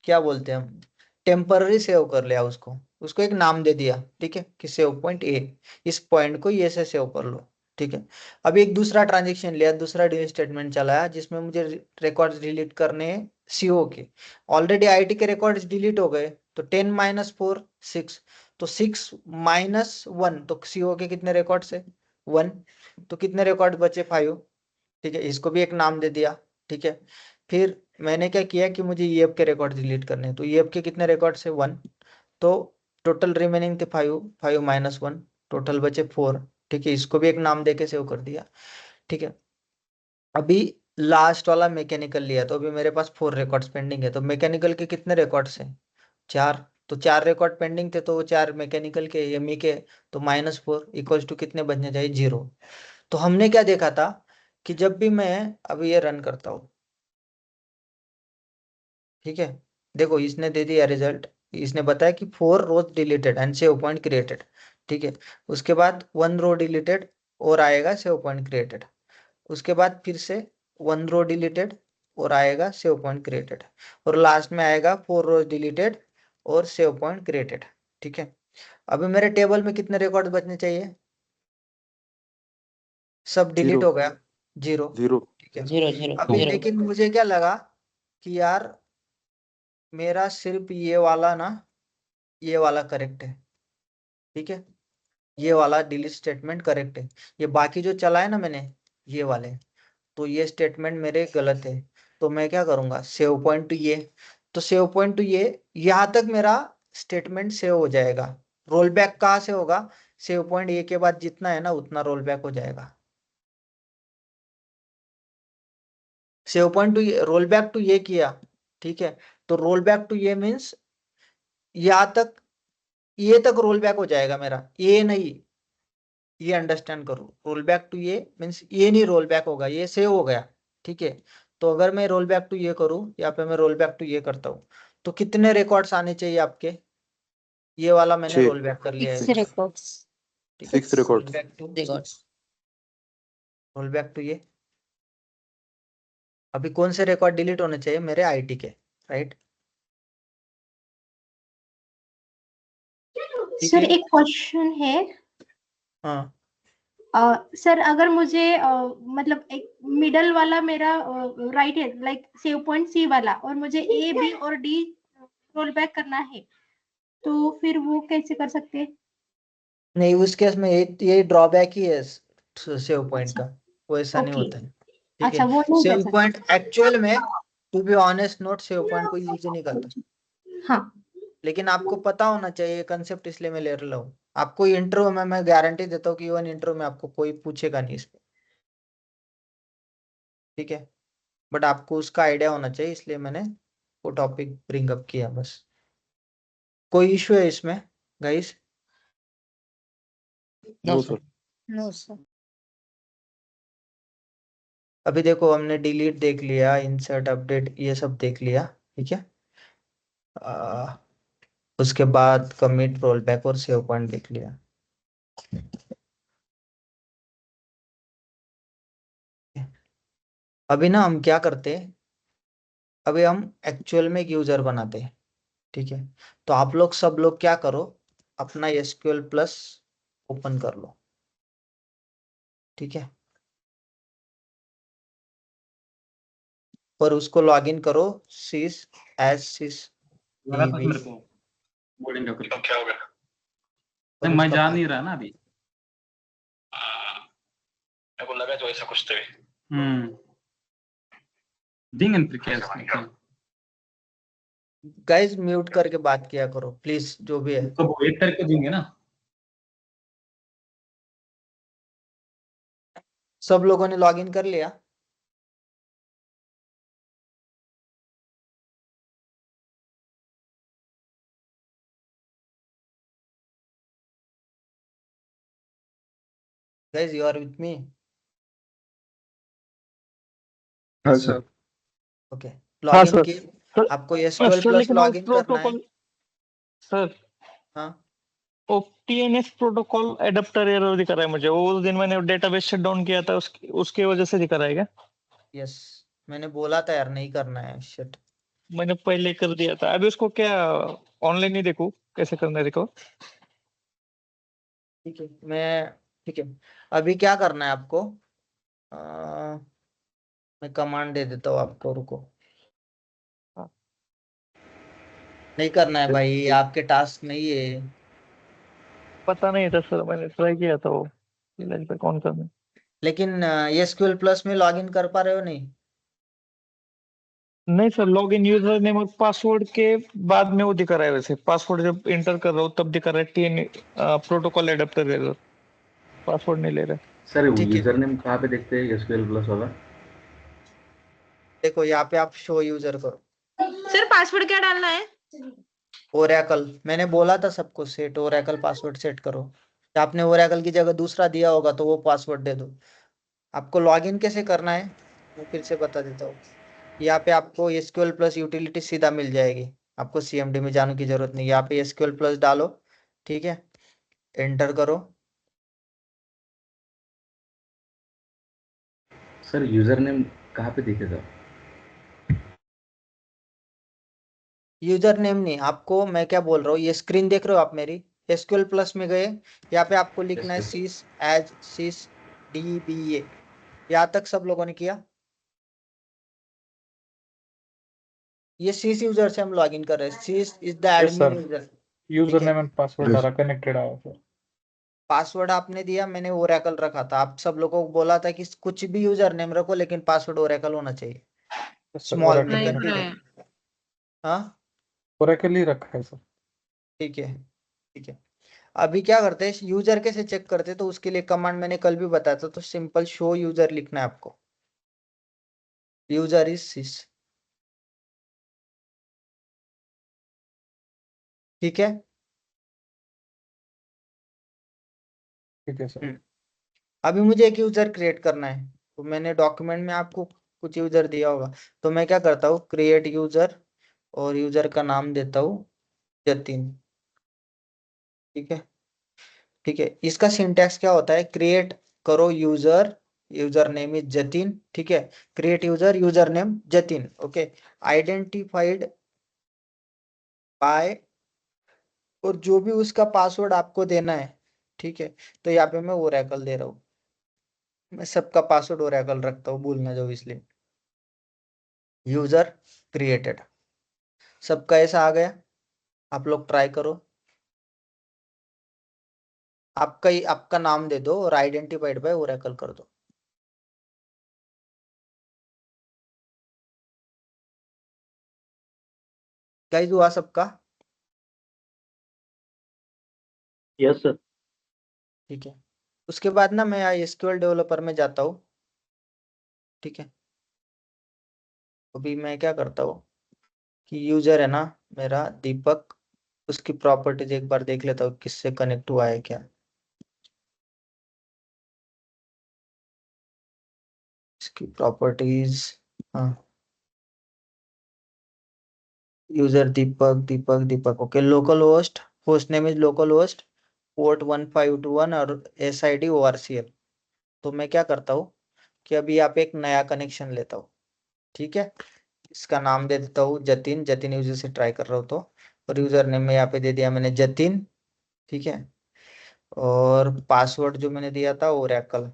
क्या बोलते हैं हम, टेम्पररी सेव कर लिया उसको, उसको एक नाम दे दिया। ठीक है, कि सेव पॉइंट ए, इस पॉइंट को ये से सेव कर लो। ठीक है, अभी एक दूसरा ट्रांजेक्शन लिया, दूसरा डिलीट स्टेटमेंट चलाया जिसमें मुझे रिकॉर्ड्स डिलीट करने हैं सीओ के। ऑलरेडी आईटी के रिकॉर्ड्स डिलीट हो गए, तो 10 माइनस 4 6, तो 6 माइनस 1, तो सीओ के कितने रिकॉर्ड्स है 1, तो कितने रिकॉर्ड बचे 5। ठीक है, इसको भी एक नाम दे दिया। ठीक है, फिर मैंने क्या किया कि मुझे ईएफ के रिकॉर्ड डिलीट करने हैं, तो ईएफ के कितने रिकॉर्ड्स है 1, तो टोटल रिमेनिंग थे 5, 5 माइनस 1, टोटल बचे 4। ठीक है, इसको भी एक नाम देके सेव कर दिया। ठीक है, अभी लास्ट वाला मैकेनिकल लिया, तो अभी मेरे पास 4 रिकॉर्ड्स पेंडिंग है, तो मैकेनिकल के कितने रिकॉर्ड्स हैं 4, तो 4 रिकॉर्ड पेंडिंग थे, तो वो 4 मैकेनिकल के एमई के, तो -4 इक्वल्स टू कितने बचने चाहिए 0। तो हमने क्या देखा था कि जब भी मैं अभी ये रन करता हूँ, ठीक है, देखो इसने दे दिया रिजल्ट, इसने बताया कि 4 rows deleted and save point created. ठीक है, उसके बाद 1 रो डिलीटेड और आएगा सेव पॉइंट क्रिएटेड, उसके बाद फिर से 1 रो डिलीटेड और आएगा सेव पॉइंट क्रिएटेड, और लास्ट में आएगा 4 रोज डिलीटेड और सेव पॉइंट क्रिएटेड। ठीक है, अभी मेरे टेबल में कितने रिकॉर्ड बचने चाहिए, सब डिलीट 0 हो गया 0। 0 ठीक है, 0 अभी 0 लेकिन मुझे क्या लगा कि यार मेरा सिर्फ ये वाला ना, ये वाला करेक्ट है। ठीक है, ये वाला डिलीट स्टेटमेंट करेक्ट है, ये बाकी जो चला है ना मैंने ये वाले, तो ये स्टेटमेंट मेरे गलत है। तो मैं क्या करूंगा, सेव पॉइंट टू ये, तो सेव पॉइंट टू ये, यहाँ तक मेरा स्टेटमेंट सेव हो जाएगा। रोल बैक कहाँ से होगा, सेव पॉइंट ए के बाद जितना है ना उतना रोल बैक हो जाएगा। Save point to roll back to ये किया, ठीक है, तो रोल बैक टू ये मीन्स यहाँ तक, ये तक रोल बैक हो जाएगा मेरा, ये नहीं, ये अंडरस्टैंड करो, रोल बैक टू ये मीन्स ये नहीं रोल बैक होगा, ये सेव हो गया। ठीक है, तो अगर मैं रोल बैक टू ये करूँ, यहाँ पे मैं रोल बैक टू ये करता हूँ, तो कितने रिकॉर्ड्स आने चाहिए आपके, ये वाला मैंने 6 रोल बैक कर लिया है। 6 records ठीक है, 6 record roll back to, records roll back to ये, अभी कौन से रिकॉर्ड डिलीट होने चाहिए मेरे आईटी के, राइट। सर एक क्वेश्चन है। हाँ, सर अगर मुझे मतलब एक मिडल वाला मेरा राइट है, लाइक सेव पॉइंट सी वाला, और मुझे ए बी और डी रोल बैक करना है, तो फिर वो कैसे कर सकते हैं? नहीं उस केस में ये ड्रॉबैक ही है सेव पॉइंट अच्छा, का, वो ऐसा नहीं ओके, होता है। ठीक अच्छा है, वो नहीं कर सेव सकते। पॉइंट एक्चुअल में, to be honest note, save point को यूज नहीं करता, हाँ, लेकिन आपको पता होना चाहिए कंसेप्ट, इसलिए मैं ले रहा हूँ। आपको इंटरव्यू में मैं गारंटी देता हूँ कि इवन इंटरव्यू में आपको कोई पूछेगा नहीं इस पे। ठीक है, बट आपको उसका आइडिया होना चाहिए, इसलिए मैंने वो टॉपिक ब्रिंग अप किया बस। कोई इश्यू है इसमें guys? No sir. No sir. अभी देखो हमने डिलीट देख लिया, इंसर्ट, अपडेट, ये सब देख लिया, ठीक है। उसके बाद कमिट, रोल बैक और सेव पॉइंट देख लिया। अभी ना हम क्या करते हैं, अभी हम एक्चुअल में एक यूजर बनाते हैं, ठीक है। तो आप लोग सब लोग क्या करो, अपना SQL प्लस ओपन कर लो, ठीक है। और उसको लॉगिन करो sys as sys लगा था db, मेरे को बोर्डिंग का कुछ। तो क्या हो गया? और नहीं, मैं उसका जान नहीं रहा ना अभी। मेरे को लगा जो ऐसा कुछ तो देंगे फिर क्या गाइस म्यूट करके बात किया करो प्लीज, जो भी है। तो वो 1 तारीख को देंगे ना। सब लोगों ने लॉगिन कर लिया? Guys you are with me? हाँ सर। ओके, हाँ लॉगिन सर। किए? सर आपको SQL सर प्लस लेकिन वो लॉगिन करना है। प्रोटोकॉल सर, हाँ वो TNS प्रोटोकॉल एडेप्टर एरर दिखा रहा है मुझे। वो उस दिन मैंने डेटाबेस शट डाउन किया था, उसके वजह से दिखा रहा है क्या? यस, मैंने बोला था यार नहीं करना है, शिट। मैंने पहले कर दिया था। अभी उसको क्या ऑनलाइन ही देखूं कैसे करना है देखो। ठीक है, ठीक है। अभी क्या करना है आपको, मैं कमांड दे देता हूँ आपको, रुको। हाँ। नहीं करना है भाई, ये आपके टास्क नहीं है। पता नहीं था सर, मैंने ट्राई किया था वो इलाज पे कौन करना है। लेकिन SQL प्लस में लॉगिन कर पा रहे हो नहीं? नहीं sir, log in user name और पासवर्ड के बाद में वो दिखा रहा है। वैसे पासवर्ड जब इंटर कर रहा हूँ तब दिखा रहा है TN protocol adapter error. Password नहीं ले रहा। सर वो ठीक है, यूजर नेम कहाँ पे देखते हैं SQL प्लस वाला? देखो यहाँ पे आप शो यूजर करो, सर पासवर्ड क्या डालना है? ओरेकल। मैंने बोला था सबको सेट ओरेकल पासवर्ड सेट करो। या आपने ओरेकल की जगह दूसरा दिया होगा तो वो पासवर्ड दे दो। आपको लॉगिन कैसे करना है मैं फिर से बता देता हूँ। यहाँ पे आपको SQL प्लस यूटिलिटी सीधा मिल जाएगी, आपको CMD में जाने की जरूरत नहीं। यहाँ पे SQL प्लस डालो, ठीक है, एंटर करो। सर यूजर नेम कहाँ पे दिखेगा? यूजर नेम नहीं, आपको मैं क्या बोल रहा हूँ, ये स्क्रीन देख रहे हो आप मेरी? SQL प्लस में गए, यहाँ पे आपको लिखना है yes sys as sys dba। यहाँ तक सब लोगों ने किया? ये sys यूजर से हम लॉगिन कर रहे हैं, sys is the admin user. User name and password डाला, कनेक्टेड आया सर। पासवर्ड आपने दिया, मैंने ओरेकल रखा था। आप सब लोगों को बोला था कि कुछ भी यूजर नेम रखो लेकिन पासवर्ड ओरेकल होना चाहिए, स्मॉल में ओरेकल करके। हाँ ओरेकल ही रखा है सर। ठीक है, ठीक है। अभी क्या करते हैं, यूजर कैसे चेक करते हैं, तो उसके लिए कमांड मैंने कल भी बताया था। तो सिंपल शो यूजर लिखना है आपको, यूजर इज सिस, ठीक है। ठीक है सर। अभी मुझे एक यूजर क्रिएट करना है, तो मैंने डॉक्यूमेंट में आपको कुछ यूजर दिया होगा। तो मैं क्या करता हूँ, क्रिएट यूजर, और यूजर का नाम देता हूँ जतिन, ठीक है। ठीक है, इसका सिंटैक्स क्या होता है, क्रिएट करो user, user name is Jatin, ठीक है। Create user, user name Jatin, okay. Identified by, और जो भी उसका पासवर्ड आपको देना है, ठीक है। तो यहाँ पे मैं ओरेकल दे रहा हूँ, मैं सबका पासवर्ड ओरेकल रखता हूँ, भूल ना जाओ इसलिए। यूजर क्रिएटेड, सबका ऐसा आ गया। आप लोग ट्राई करो, आपका नाम दे दो और आइडेंटिफाइड बाय ओरेकल कर दो। गाइस हुआ सबका? Yes sir. ठीक है, उसके बाद ना मैं SQL डेवलपर में जाता हूँ, ठीक है। अभी मैं क्या करता हूँ कि यूजर है ना मेरा दीपक, उसकी प्रॉपर्टीज एक बार देख लेता हूँ किससे कनेक्ट हुआ है क्या। उसकी प्रॉपर्टीज, हाँ, user Deepak okay, local host, host name is local host, port 1521 और SID ORCL। तो मैं क्या करता हूँ कि अभी यहाँ पे एक नया कनेक्शन लेता हूँ, ठीक है, इसका नाम दे देता हूँ जतिन, जतिन यूजर से ट्राई कर रहा हूँ तो, और यूजर नेम में यहाँ पे दे दिया मैंने जतिन, ठीक है, और पासवर्ड जो मैंने दिया था ओरेकल,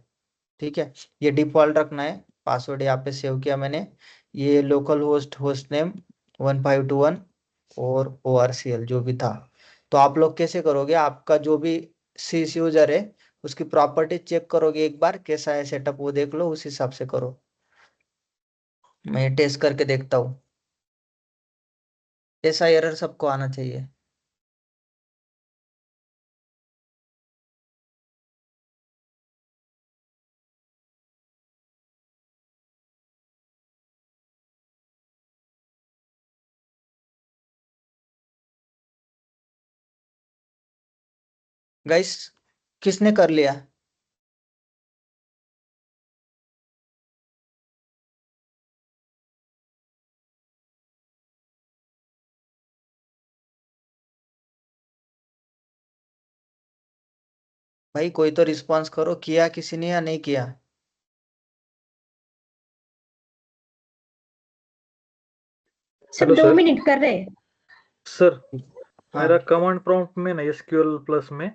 ठीक है, ये डिफॉल्ट रखना है, पासवर्ड यहाँ पे सेव किया मैंने, ये लोकल होस्ट, होस्ट नेम 1521 और ORCL जो भी था। तो आप लोग कैसे करोगे, आपका जो भी शीश यूजर है उसकी प्रॉपर्टी चेक करोगे एक बार, कैसा है सेटअप वो देख लो, उस हिसाब से करो। मैं टेस्ट करके देखता हूँ, ऐसा एरर सबको आना चाहिए। गाइस, किसने कर लिया? भाई कोई तो रिस्पॉन्स करो, किया किसी ने या नहीं किया? सब हेलो 2 सर। मिनट कर रहे हैं। सर हाँ मेरा कमांड प्रॉम्प्ट में ना SQL प्लस में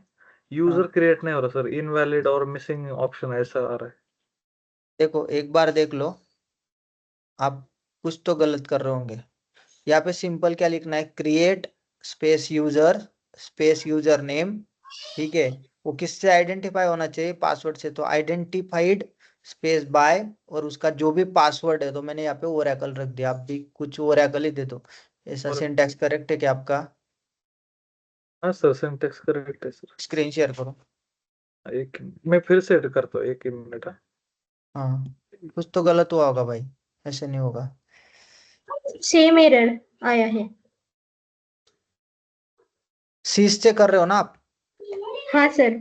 यूजर हाँ, क्रिएट नहीं हो रहा सर, इनवैलिड और मिसिंग ऑप्शन ऐसा आ रहा है। देखो एक बार देख लो, आप कुछ तो गलत कर रहे होंगे। यहाँ पे सिंपल क्या लिखना है, क्रिएट स्पेस यूजर नेम, ठीक है, वो किससे आइडेंटिफाई होना चाहिए, पासवर्ड से, तो आइडेंटिफाइड स्पेस बाय, और उसका जो भी पासवर्ड है, तो मैंने यहाँ पे ओरेकल रख दिया, आप भी कुछ ओरेकल ही दे दो। ऐसा और सिंटैक्स करेक्ट है क्या आपका? हाँ सर, सिंटेक्स करेक्ट है सर। स्क्रीन शेयर करो। एक मैं फिर से करता हूँ, एक ही मिनट। हाँ हाँ, कुछ तो गलत हुआ होगा भाई, ऐसे नहीं होगा। सेम एरर आया है। शीश से कर रहे हो ना आप? हाँ सर।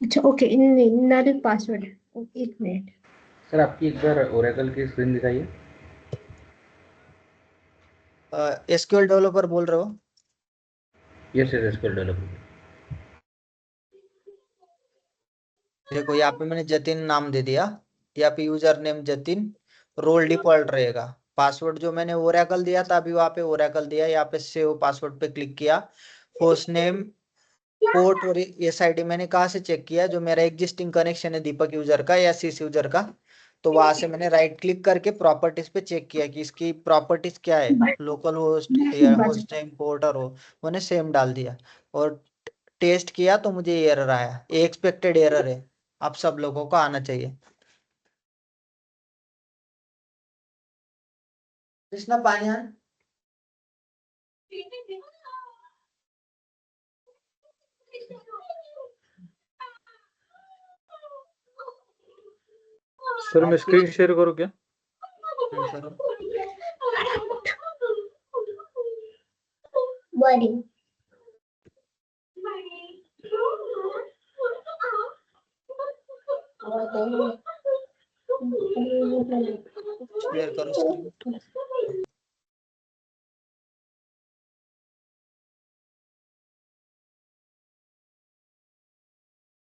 अच्छा ओके, इनवैलिड पासवर्ड, एक मिनट। सर आपकी एक बार ओरेकल की स्क्रीन दिखाइए। SQL डेवलपर बोल रहे हो? Yes yes, SQL developer. देखो यहाँ पे मैंने जतिन नाम दे दिया, यहाँ पे user name Jatin, role default रहेगा, पासवर्ड जो मैंने ओरेकल दिया था अभी वहां पे ओरेकल दिया, यहाँ पे सेव पासवर्ड पे क्लिक किया, होस्ट नेम, पोर्ट और SID मैंने कहाँ से चेक किया, जो मेरा एग्जिस्टिंग कनेक्शन है दीपक यूजर का या शीश यूजर का, तो वहां से मैंने राइट क्लिक करके प्रॉपर्टीज पे चेक किया कि इसकी प्रॉपर्टीज क्या है, लोकल होस्ट या होस्ट नेम पोर्ट और वो, मैंने सेम डाल दिया और टेस्ट किया तो मुझे एरर आया, ये एक्सपेक्टेड एरर है, आप सब लोगों को आना चाहिए। कृष्णा पानी आन। सर, मैं स्क्रीन शेयर करूँ क्या? करो। बड़ी शेयर करो स्क्रीन।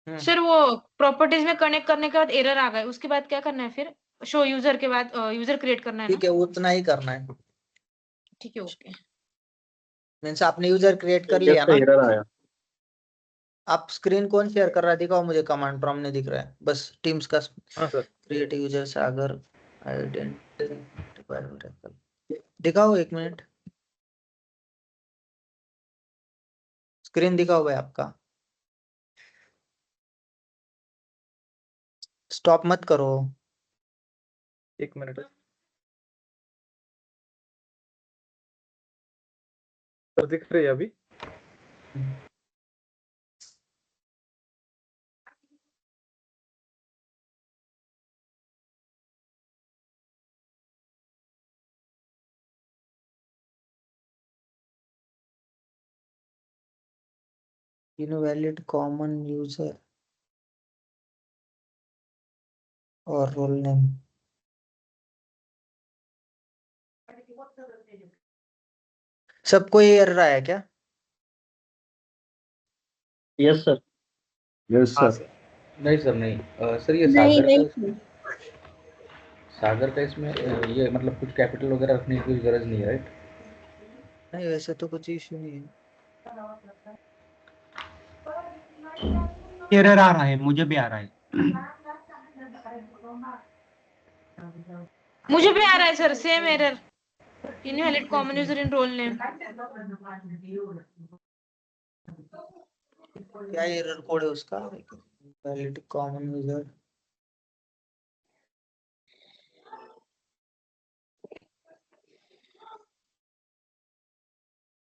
सर वो प्रॉपर्टीज में कनेक्ट करने के बाद एरर आ गए, उसके बाद क्या करना है फिर? शो यूजर के बाद यूजर क्रिएट करना है ठीक ना? है, उतना ही करना है, ठीक है, ओके। मीन्स आपने यूजर क्रिएट कर लिया कैसा ना? एरर आया? आप स्क्रीन कौन शेयर कर रहा है दिखाओ मुझे, कमांड प्रॉम्प्ट नहीं दिख रहा है, बस टीम्स का हाँ सर। क्रिएट यूजर सागर आइडेंटिफाई दिखाओ, एक मिनट स्क्रीन दिखाओ भाई आपका, स्टॉप मत करो। एक मिनट सर, दिख रही है अभी? इनवैलिड कॉमन यूजर और रोल नेम। सबको ये एरर आया क्या? Yes sir. यस हाँ सर। नहीं सर, नहीं सर, ये नहीं सागर नहीं का सागर का इसमें ये मतलब कुछ कैपिटल वगैरह रखने की कोई गरज नहीं है, राइट? नहीं, वैसे तो कुछ इश्यू नहीं है। एरर आ रहा है, मुझे भी आ रहा है। मुझे भी आ रहा है sir same error, invalid common user in role name. क्या एरर कोड है उसका? Invalid common user.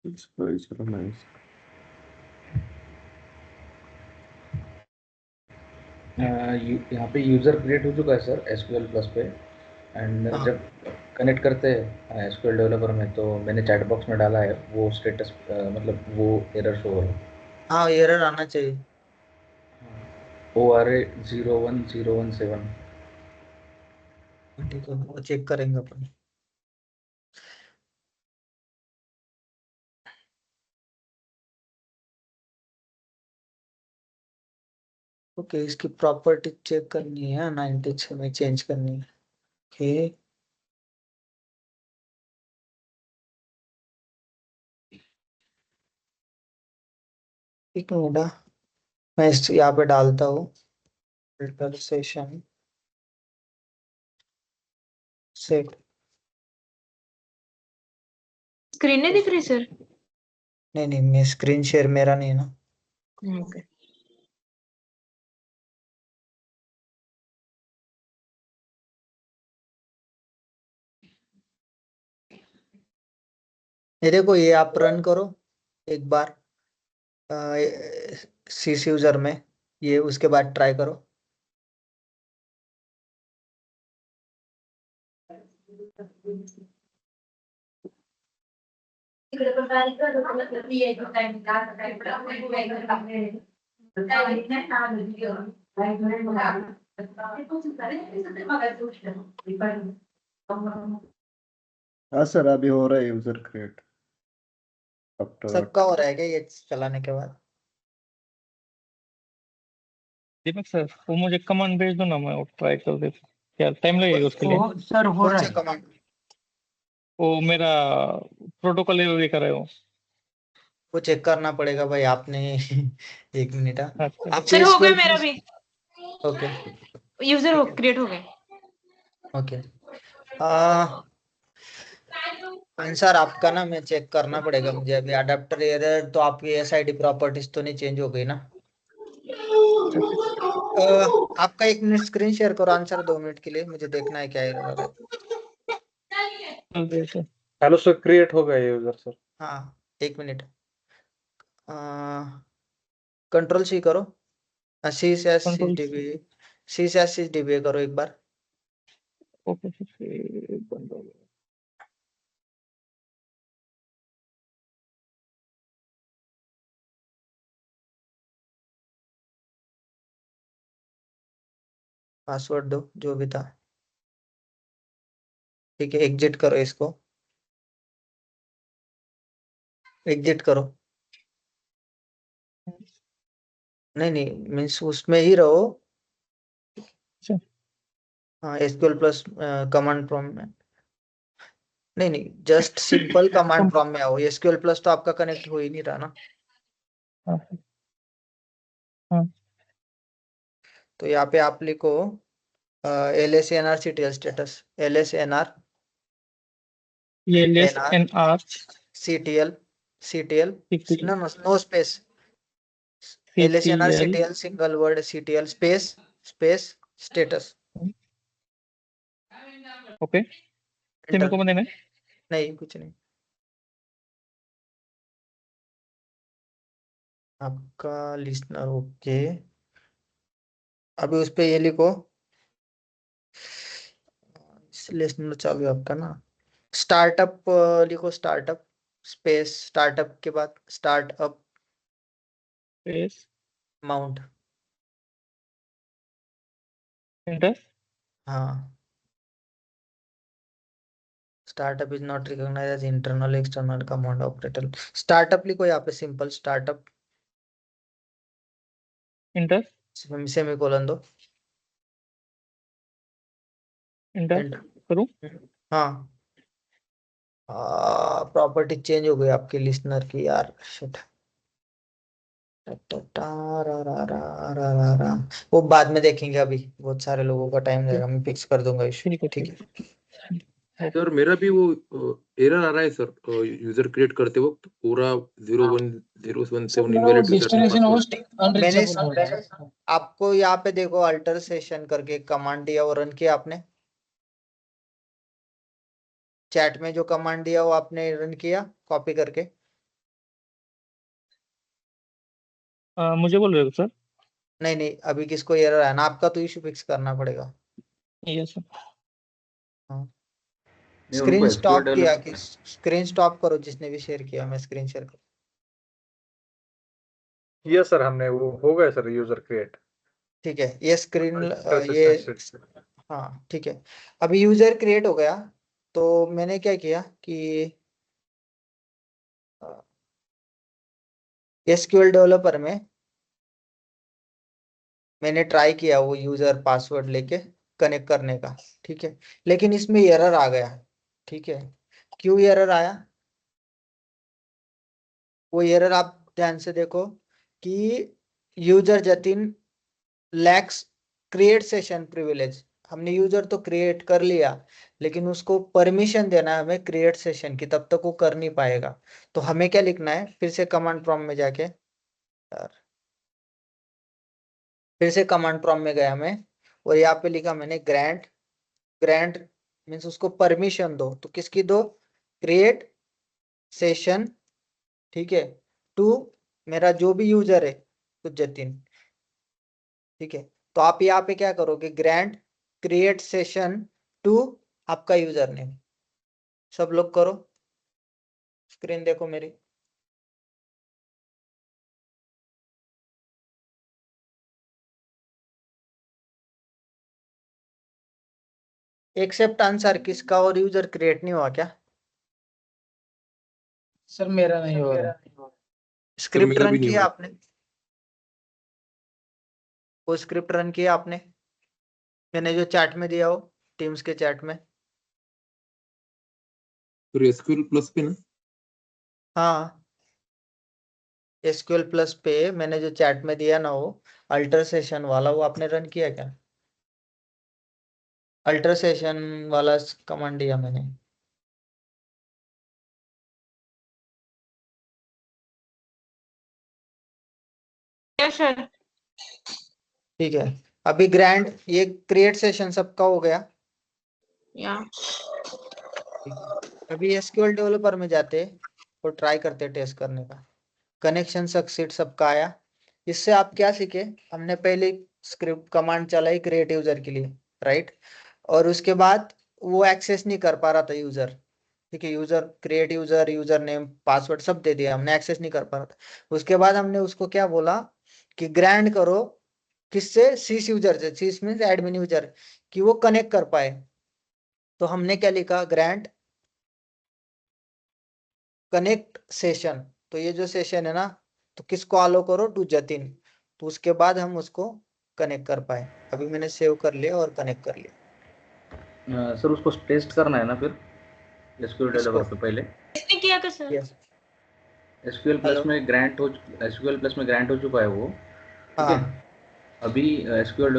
चलो नाइस। यहाँ पे यूजर क्रिएट हो चुका है सर SQL प्लस पे, एंड हाँ। जब कनेक्ट करते हैं SQL डेवलपर में तो मैंने चैट बॉक्स में डाला है वो स्टेटस, मतलब वो एरर शो हो रहा है। हाँ, एरर आना चाहिए। ORA 01017। ठीक है, वो चेक करेंगे अपन। ओके, इसकी प्रॉपर्टी चेक करनी है, 96 में चेंज करनी है। ओके, एक मिनट, मैं इस यहाँ पे डालता हूँ फिल्टर सेशन सेट। स्क्रीन नहीं दिख रही सर? नहीं नहीं, मैं स्क्रीन शेयर मेरा नहीं है ना। ओके। ये देखो, ये आप रन करो एक बार सीसी यूजर में, ये उसके बाद ट्राई करो। हाँ सर, अभी हो रहा है यूजर क्रिएट आफ्टर। सबका हो रहा है क्या ये चलाने के बाद? दीपक सर, वो मुझे कमांड भेज दो ना, मैं ट्राई कर देता हूँ। क्या टाइम लगेगा उसके लिए? सर हो कौन रहा सा है। कमांड? वो मेरा प्रोटोकॉल एरर दिखा रहा है वो। वो चेक करना पड़ेगा भाई आपने। एक मिनट, अच्छा। आप सर हो गया SQL मेरा प्लस। भी, ओके यूजर हो ठीक है, क्रिएट हो गए। ओके। आंसर आपका ना, मैं चेक करना पड़ेगा मुझे अभी। अडेप्टर एरर तो आपकी SID प्रॉपर्टीज तो नहीं चेंज हो गई ना? आपका 1 मिनट स्क्रीन शेयर करो आंसर 2 मिनट के लिए, मुझे देखना है क्या एरर आ रहा है। हेलो सर, क्रिएट हो गया यूजर सर। हाँ, 1 मिनट। कंट्रोल C करो, कंट्रोल CSSDB करो एक बार। ओके सर, बंद हो गया। पासवर्ड दो जो भी था। ठीक है, एग्जिट करो इसको, एग्जिट करो। नहीं नहीं, मीन्स उसमें ही रहो। अच्छा। हाँ, SQL प्लस कमांड प्रॉम्प्ट में। नहीं नहीं, जस्ट सिंपल कमांड प्रॉम्प्ट में आओ। SQL प्लस तो आपका कनेक्ट हो ही नहीं रहा ना। हाँ हाँ। तो यहाँ पे आप लिखो LSNR CTL स्टेटस, LSNR ये less NR N R CTL CTL no space, LSNR CTL single word CTL space status. Okay, semicolon देना है? नहीं, कुछ नहीं। आपका लिस्नर ओके। अभी उस पे ये लिखो, लिस्नर चालू है आपका ना। स्टार्टअप लिखो, स्टार्टअप स्पेस स्टार्टअप के बाद स्टार्टअप स्पेस माउंट। इंटर। हाँ, startup is not recognized as internal external command operator. Startup लिखो यहाँ पे, सिंपल स्टार्टअप इंटर। सेमीकोलन दो, इंटर एंटर। करूं? हाँ, प्रॉपर्टी चेंज हो गई आपकी लिस्नर की यार, शिट। वो बाद में देखेंगे, अभी बहुत सारे लोगों का टाइम जाएगा, मैं फिक्स कर दूंगा इशू। ठीक है, ठीक ठीक है। है। सर मेरा भी वो एरर आ रहा है सर, यूजर क्रिएट करते वक्त पूरा 01017 इनवैलिड डेस्टिनेशन होस्ट मैंने अनरीचेबल हो रहा है। आपको यहाँ पे देखो अल्टर सेशन करके कमांड दिया, वो रन किया आपने? चैट में जो कमांड दिया वो आपने रन किया कॉपी करके? मुझे बोल रहे हो सर? नहीं नहीं, अभी किसको एरर आया ना, आपका तो इशू फिक्स करना पड़ेगा। Yes sir. हाँ, नहीं, स्क्रीन उनको स्टॉप SQL किया डेवलप कि स्क्रीन स्टॉप करो, जिसने भी शेयर किया, मैं स्क्रीन शेयर कर। किया सर हमने, वो हो गया सर यूजर क्रिएट। ठीक है, ये स्क्रीन अल्टर ये सेशन से। हाँ ठीक है। अभी यूजर क्रिएट हो गया, तो मैंने क्या किया कि एसक्यूएल डेवलपर में मैंने ट्राई किया वो यूजर पासवर्ड लेके कनेक्ट करने का, ठीक है, लेकिन इसमें एरर आ गया। ठीक है, क्यों एरर आया? वो एरर आप ध्यान से देखो कि user Jatin lakhs create session privilege. हमने यूजर तो क्रिएट कर लिया, लेकिन उसको परमिशन देना है हमें क्रिएट सेशन की, तब तक वो कर नहीं पाएगा। तो हमें क्या लिखना है, फिर से कमांड प्रॉम्प्ट में जाके, यार फिर से कमांड प्रॉम्प्ट में गया मैं, और यहाँ पे लिखा मैंने ग्रांट। ग्रांट मीन्स उसको परमिशन दो, तो किसकी दो? क्रिएट सेशन, ठीक है, टू मेरा जो भी यूजर है, तो जतिन। ठीक है, तो आप यहाँ पे क्या करोगे, ग्रांट क्रिएट सेशन टू आपका यूजर नेम। सब लोग करो, स्क्रीन देखो मेरी। एक्सेप्ट आंसर किसका, और यूजर क्रिएट नहीं हुआ क्या? सर मेरा नहीं हो रहा। स्क्रिप्ट मेरा रन भी नहीं किया हुआ। आपने? वो स्क्रिप्ट रन किया आपने, मैंने जो चैट में दिया हो, टीम्स के चैट में? फिर एसक्यूएल प्लस पे ना? हाँ, एसक्यूएल प्लस पे मैंने जो चैट में दिया ना, वो अल्टर सेशन वाला, वो आपने रन किया क्या? अल्टर सेशन वाला कमांड दिया मैंने। Yes sir. ठीक है, अभी ग्रैंड ये क्रिएट सेशन सबका हो गया। या ठीक है, अभी एसक्यूएल डेवलपर में जाते और ट्राई करते टेस्ट करने का। कनेक्शन सक्सीड सबका आया। इससे आप क्या सीखे, हमने पहले स्क्रिप्ट कमांड चलाई क्रिएट यूजर के लिए, राइट, और उसके बाद वो एक्सेस नहीं कर पा रहा था यूजर। ठीक है, user create user, user name password सब दे दिया हमने, एक्सेस नहीं कर पा रहा था। उसके बाद हमने उसको क्या बोला कि ग्रांट करो, किससे? सीस यूजर से, सीस मीन्स एडमिन यूजर, कि वो कनेक्ट कर पाए। तो हमने क्या लिखा, ग्रांट कनेक्ट सेशन। तो ये जो सेशन है ना, तो किसको अलो करो, टू जतिन। तो उसके बाद हम उसको कनेक्ट कर पाए। अभी मैंने सेव कर लिया और कनेक्ट कर लिया। सर उसको टेस्ट करना है ना फिर एसक्यूएल किसको? डेवलपर पे पहले। इसने किया क्या sir? Yes, SQL hello, plus में ग्रांट हो चुका है वो। ठीक है, हाँ अभी एसक्यूएल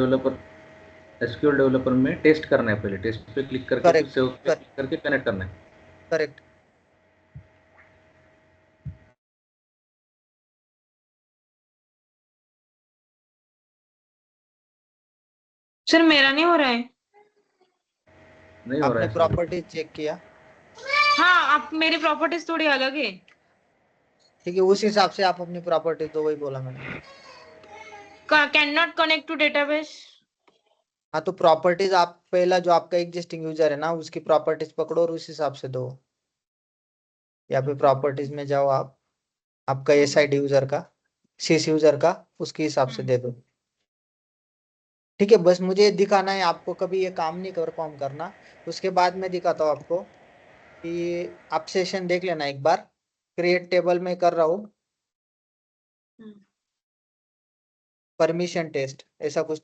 डेवलपर में टेस्ट करना है, पहले टेस्ट पे क्लिक करके फिर करेक्ट, सेव पे क्लिक करके कनेक्ट करना है। करेक्ट। सर मेरा नहीं हो रहा है। नहीं हो रहा आपने है सर। प्रॉपर्टी चेक किया? हाँ, आप मेरी प्रॉपर्टीज थोड़ी अलग है। ठीक है, उस हिसाब से आप अपनी प्रॉपर्टी, तो वही बोला मैंने। Can not connect to database. हाँ, तो प्रॉपर्टीज आप पहला जो आपका एग्जिस्टिंग यूजर है ना, उसकी प्रॉपर्टीज पकड़ो और उस हिसाब से दो। या फिर प्रॉपर्टीज में जाओ आप, आपका एसआईडी यूजर का, सिस यूजर का, उसके हिसाब से दे दो। ठीक है, बस मुझे दिखाना है आपको, कभी ये काम नहीं परफॉर्म करना। उसके बाद मैं दिखाता हूँ आपको कि आप सेशन देख लेना एक बार। क्रिएट टेबल में कर रहा हूँ, परमिशन टेस्ट ऐसा कुछ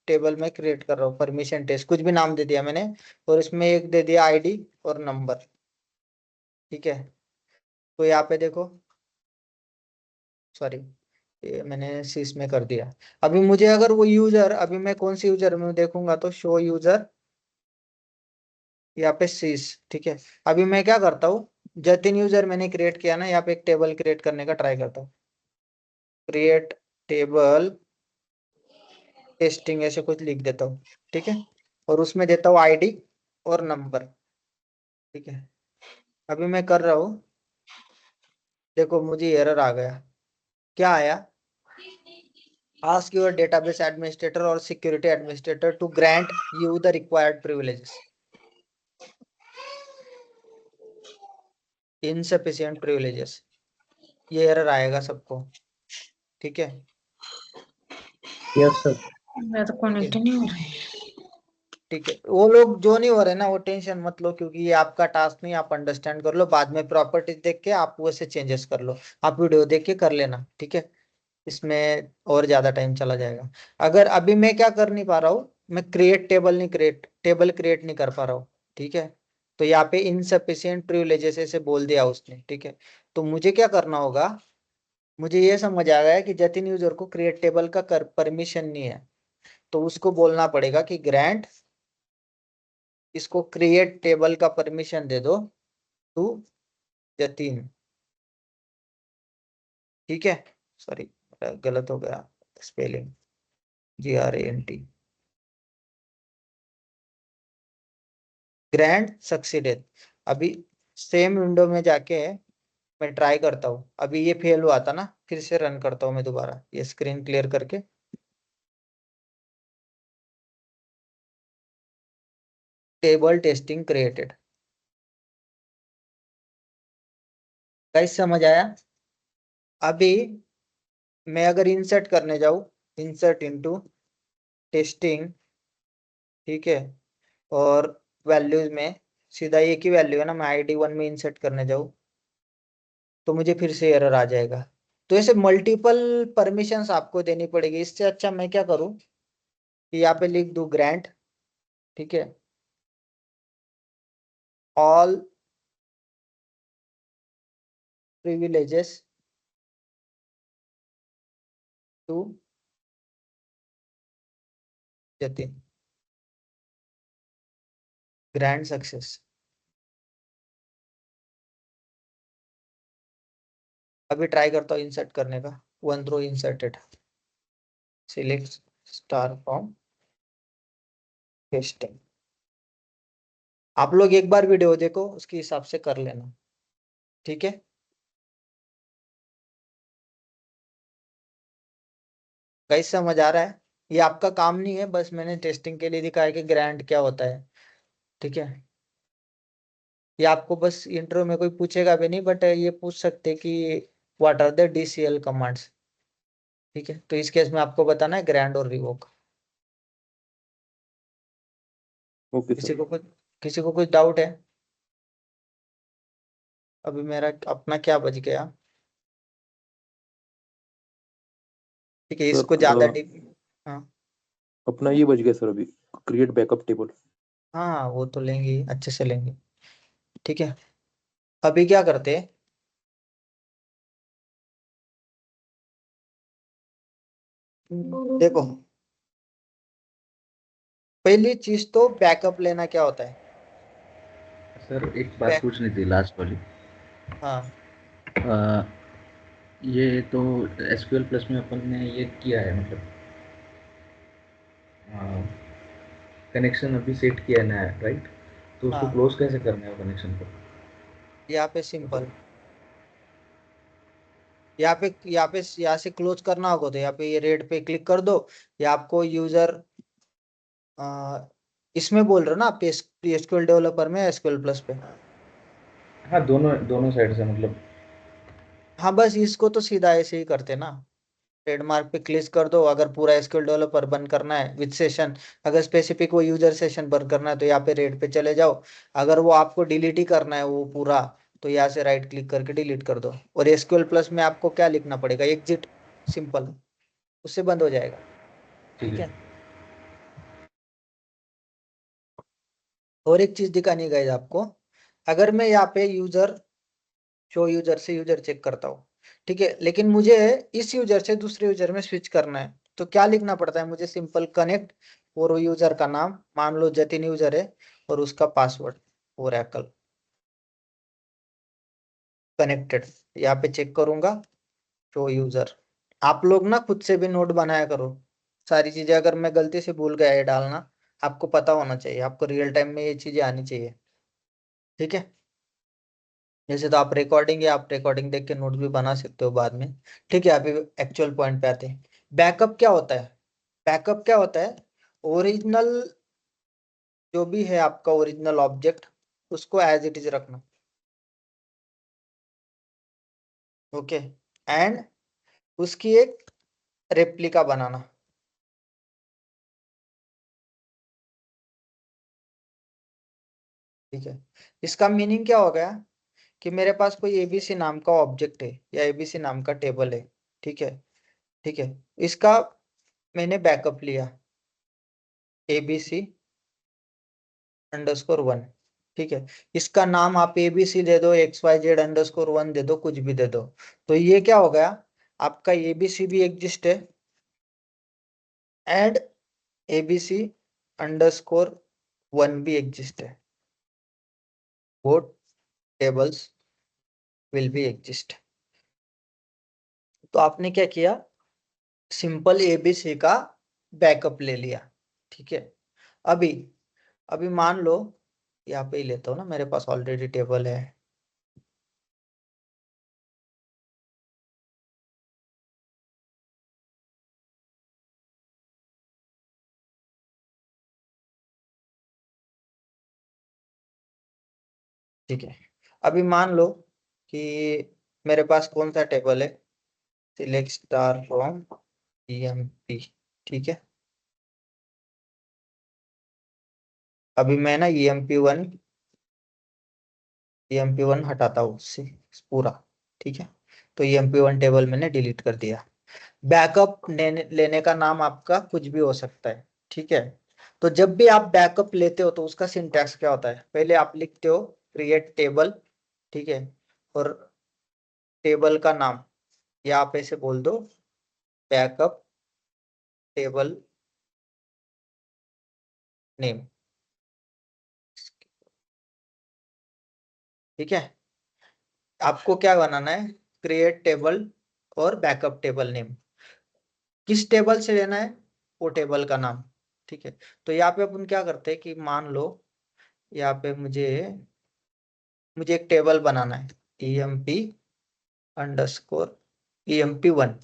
टेबल में क्रिएट कर रहा हूँ, परमिशन टेस्ट कुछ भी नाम दे दिया मैंने, और इसमें एक दे दिया आईडी और नंबर। ठीक है, तो यहाँ पे देखो, सॉरी ये मैंने सिस में कर दिया। अभी मुझे अगर वो यूजर, अभी मैं कौन सी यूजर में देखूंगा तो शो यूजर, यहाँ पे सिस। ठीक है, अभी मैं क्या करता हूँ, जतिन यूजर मैंने क्रिएट किया ना, यहाँ पे एक टेबल क्रिएट करने का ट्राई करता हूँ। क्रिएट टेबल टेस्टिंग ऐसे कुछ लिख देता हूँ। ठीक है, और उसमें देता हूँ आईडी और नंबर। ठीक है, अभी मैं कर रहा हूँ, देखो मुझे एरर आ गया। क्या आया? Ask your database administrator or security administrator to grant you the required privileges. Insufficient privileges, ये एरर आएगा सबको। ठीक है, यस सर। मेरा तो कनेक्ट नहीं हो रहा है। ठीक है, वो लोग जो नहीं हो रहे ना वो टेंशन मत लो, क्योंकि ये आपका टास्क नहीं, आप अंडरस्टैंड कर लो, बाद में प्रॉपर्टीज देख के आप वैसे चेंजेस कर लो, आप वीडियो देख के कर लेना। ठीक है, इसमें और ज्यादा टाइम चला जाएगा। अगर अभी मैं क्या कर नहीं पा रहा हूँ, मैं क्रिएट टेबल नहीं कर पा रहा हूँ। ठीक है, तो यहाँ पे इनसफिशियंट प्रिविलेजेस ऐसे बोल दिया उसने। ठीक है, तो मुझे क्या करना होगा, मुझे ये समझ आ गया कि जतिन यूजर को क्रिएट टेबल का परमिशन नहीं है, तो उसको बोलना पड़ेगा कि ग्रांट इसको क्रिएट टेबल का परमिशन दे दो टू जतिन। ठीक है, सॉरी गलत हो गया स्पेलिंग, GRANT, ग्रैंड सक्सीडेड। अभी सेम विंडो में जाके मैं ट्राई करता हूँ, अभी ये फेल हुआ था ना, फिर से रन करता हूँ मैं दोबारा ये स्क्रीन क्लियर करके। टेबल टेस्टिंग क्रिएटेड, गाइस समझ आया? अभी मैं अगर इंसर्ट करने जाऊँ, इंसर्ट इनटू टेस्टिंग, ठीक है, और वैल्यूज में सीधा एक ही वैल्यू है ना, मैं ID1 में इंसर्ट करने जाऊँ तो मुझे फिर से एरर आ जाएगा। तो ऐसे मल्टीपल परमिशंस आपको देनी पड़ेगी। इससे अच्छा मैं क्या करूँ कि यहाँ पे लिख दूं ग्रांट, ठीक है, all privileges to Jatin, grand success. अभी ट्राई करता हूँ इंसर्ट करने का, one row inserted, select star from testing. आप लोग एक बार वीडियो देखो, उसके हिसाब से कर लेना। ठीक है, गाइस समझ आ रहा है? ये आपका काम नहीं है, बस मैंने टेस्टिंग के लिए दिखाया कि ग्रांट क्या होता है। ठीक है, ये आपको बस इंट्रो में कोई पूछेगा भी नहीं, बट ये पूछ सकते कि what are the DCL commands. ठीक है, तो इस केस में आपको बताना है ग्रैंड और रिवोक। ओके किसी सर। को कुछ डाउट है? अभी मेरा अपना क्या बच गया? ठीक है, सर इसको ज्यादा डीप, हाँ अपना ये बच गया सर, अभी क्रिएट बैकअप टेबल। हाँ वो तो लेंगे ही, अच्छे से लेंगे। ठीक है, अभी क्या करते हैं, देखो पहली चीज तो बैकअप लेना क्या होता है। सर एक बात बैक, पूछनी थी लास्ट वाली। हाँ अ, ये तो एसक्यूएल प्लस में अपन ने ये किया है, मतलब कनेक्शन अभी सेट किया है नया, राइट? तो उसको हाँ, क्लोज कैसे करना है कनेक्शन को? यहाँ पे सिंपल, यहाँ से क्लोज करना होगा तो यहाँ पे ये रेड पे क्लिक कर दो, या आपको यूजर इसमें बोल रहे हो ना आप, एसक्यूएल डेवलपर में एसक्यूएल प्लस पे? हाँ, दोनों दोनों साइड से मतलब। हाँ बस इसको तो सीधा ऐसे ही करते ना, ट्रेडमार्क पे क्लिक कर दो। अगर पूरा एसक्यूएल डेवलपर बंद करना है विद सेशन, अगर स्पेसिफिक वो यूजर सेशन बंद करना है तो यहाँ पे रेड पे चले जाओ। अगर वो आपको डिलीट ही करना है वो पूरा, तो यहाँ से राइट क्लिक करके डिलीट कर दो। और एसक्यूएल प्लस में आपको क्या लिखना पड़ेगा, एग्जिट, सिंपल, उससे बंद हो जाएगा। ठीक है। और एक चीज दिखानी है गाइस आपको, अगर मैं यहाँ पे यूजर शो यूजर से यूजर चेक करता हूँ, ठीक है, लेकिन मुझे इस यूजर से दूसरे यूजर में स्विच करना है, तो क्या लिखना पड़ता है मुझे, सिंपल कनेक्ट और वो यूजर का नाम, मान लो जतिन यूजर है, और उसका पासवर्ड ओरेकल कनेक्टेड। यहाँ पे चेक करूंगा शो यूजर। आप लोग ना खुद से भी नोट बनाया करो सारी चीजें, अगर मैं गलती से भूल गया ये डालना, आपको पता होना चाहिए, आपको रियल टाइम में ये चीजें आनी चाहिए। ठीक है। जैसे तो आप रिकॉर्डिंग देख के नोट भी बना सकते हो बाद में। ठीक है, अभी एक्चुअल पॉइंट पे आते हैं। बैकअप क्या होता है? बैकअप क्या होता है? ओरिजिनल जो भी है आपका ओरिजिनल ऑब्जेक्ट, उसको एज इट इज रखना। ओके। एंड उसकी एक रेप्लिका बनाना। ठीक है। इसका मीनिंग क्या हो गया कि मेरे पास कोई एबीसी नाम का ऑब्जेक्ट है या एबीसी नाम का टेबल है। ठीक है। ठीक है। इसका मैंने बैकअप लिया एबीसी अंडरस्कोर 1। ठीक है। इसका नाम आप एबीसी दे दो, XYZ अंडरस्कोर 1 दे दो, कुछ भी दे दो। तो ये क्या हो गया, आपका एबीसी भी एग्जिस्ट है एंड एबीसी अंडरस्कोर 1 भी एग्जिस्ट है। Both tables will be exist. तो आपने क्या किया, सिंपल एबीसी का बैकअप ले लिया। ठीक है। अभी अभी मान लो, यहाँ पे ही लेता हूँ ना, मेरे पास ऑलरेडी टेबल है। ठीक है। अभी मान लो कि मेरे पास कौन सा टेबल है, सिलेक्ट स्टार फ्रॉम EMP। ठीक है। अभी मैं ना EMP1 हटाता हूँ उससे पूरा। ठीक है। तो EMP1 टेबल मैंने डिलीट कर दिया। बैकअप लेने का नाम आपका कुछ भी हो सकता है। ठीक है। तो जब भी आप बैकअप लेते हो तो उसका सिंटैक्स क्या होता है, पहले आप लिखते हो क्रिएट टेबल। ठीक है। और टेबल का नाम या आप ऐसे बोल दो बैकअप टेबल नेम। ठीक है। आपको क्या बनाना है, क्रिएट टेबल और बैकअप टेबल नेम। किस टेबल से लेना है, वो टेबल का नाम। ठीक है। तो यहाँ पे अपन क्या करते हैं कि मान लो यहाँ पे मुझे एक टेबल बनाना है EMP अंडरस्कोर EMP1।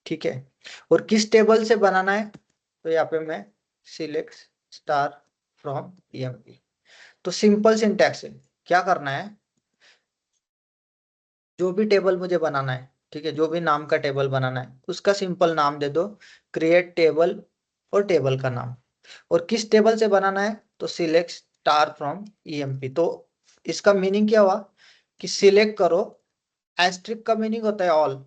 ठीक है। और किस टेबल से बनाना है, तो यहाँ पे मैं सिलेक्ट स्टार फ्रॉम EMP। तो सिंपल सिंटैक्स है, क्या करना है, जो भी टेबल मुझे बनाना है, ठीक है, जो भी नाम का टेबल बनाना है उसका सिंपल नाम दे दो क्रिएट टेबल और टेबल का नाम। और किस टेबल से बनाना है, तो सिलेक्ट स्टार फ्रॉम EMP। तो इसका मीनिंग क्या हुआ कि सिलेक्ट करो, एस्ट्रिक का मीनिंग होता है ऑल।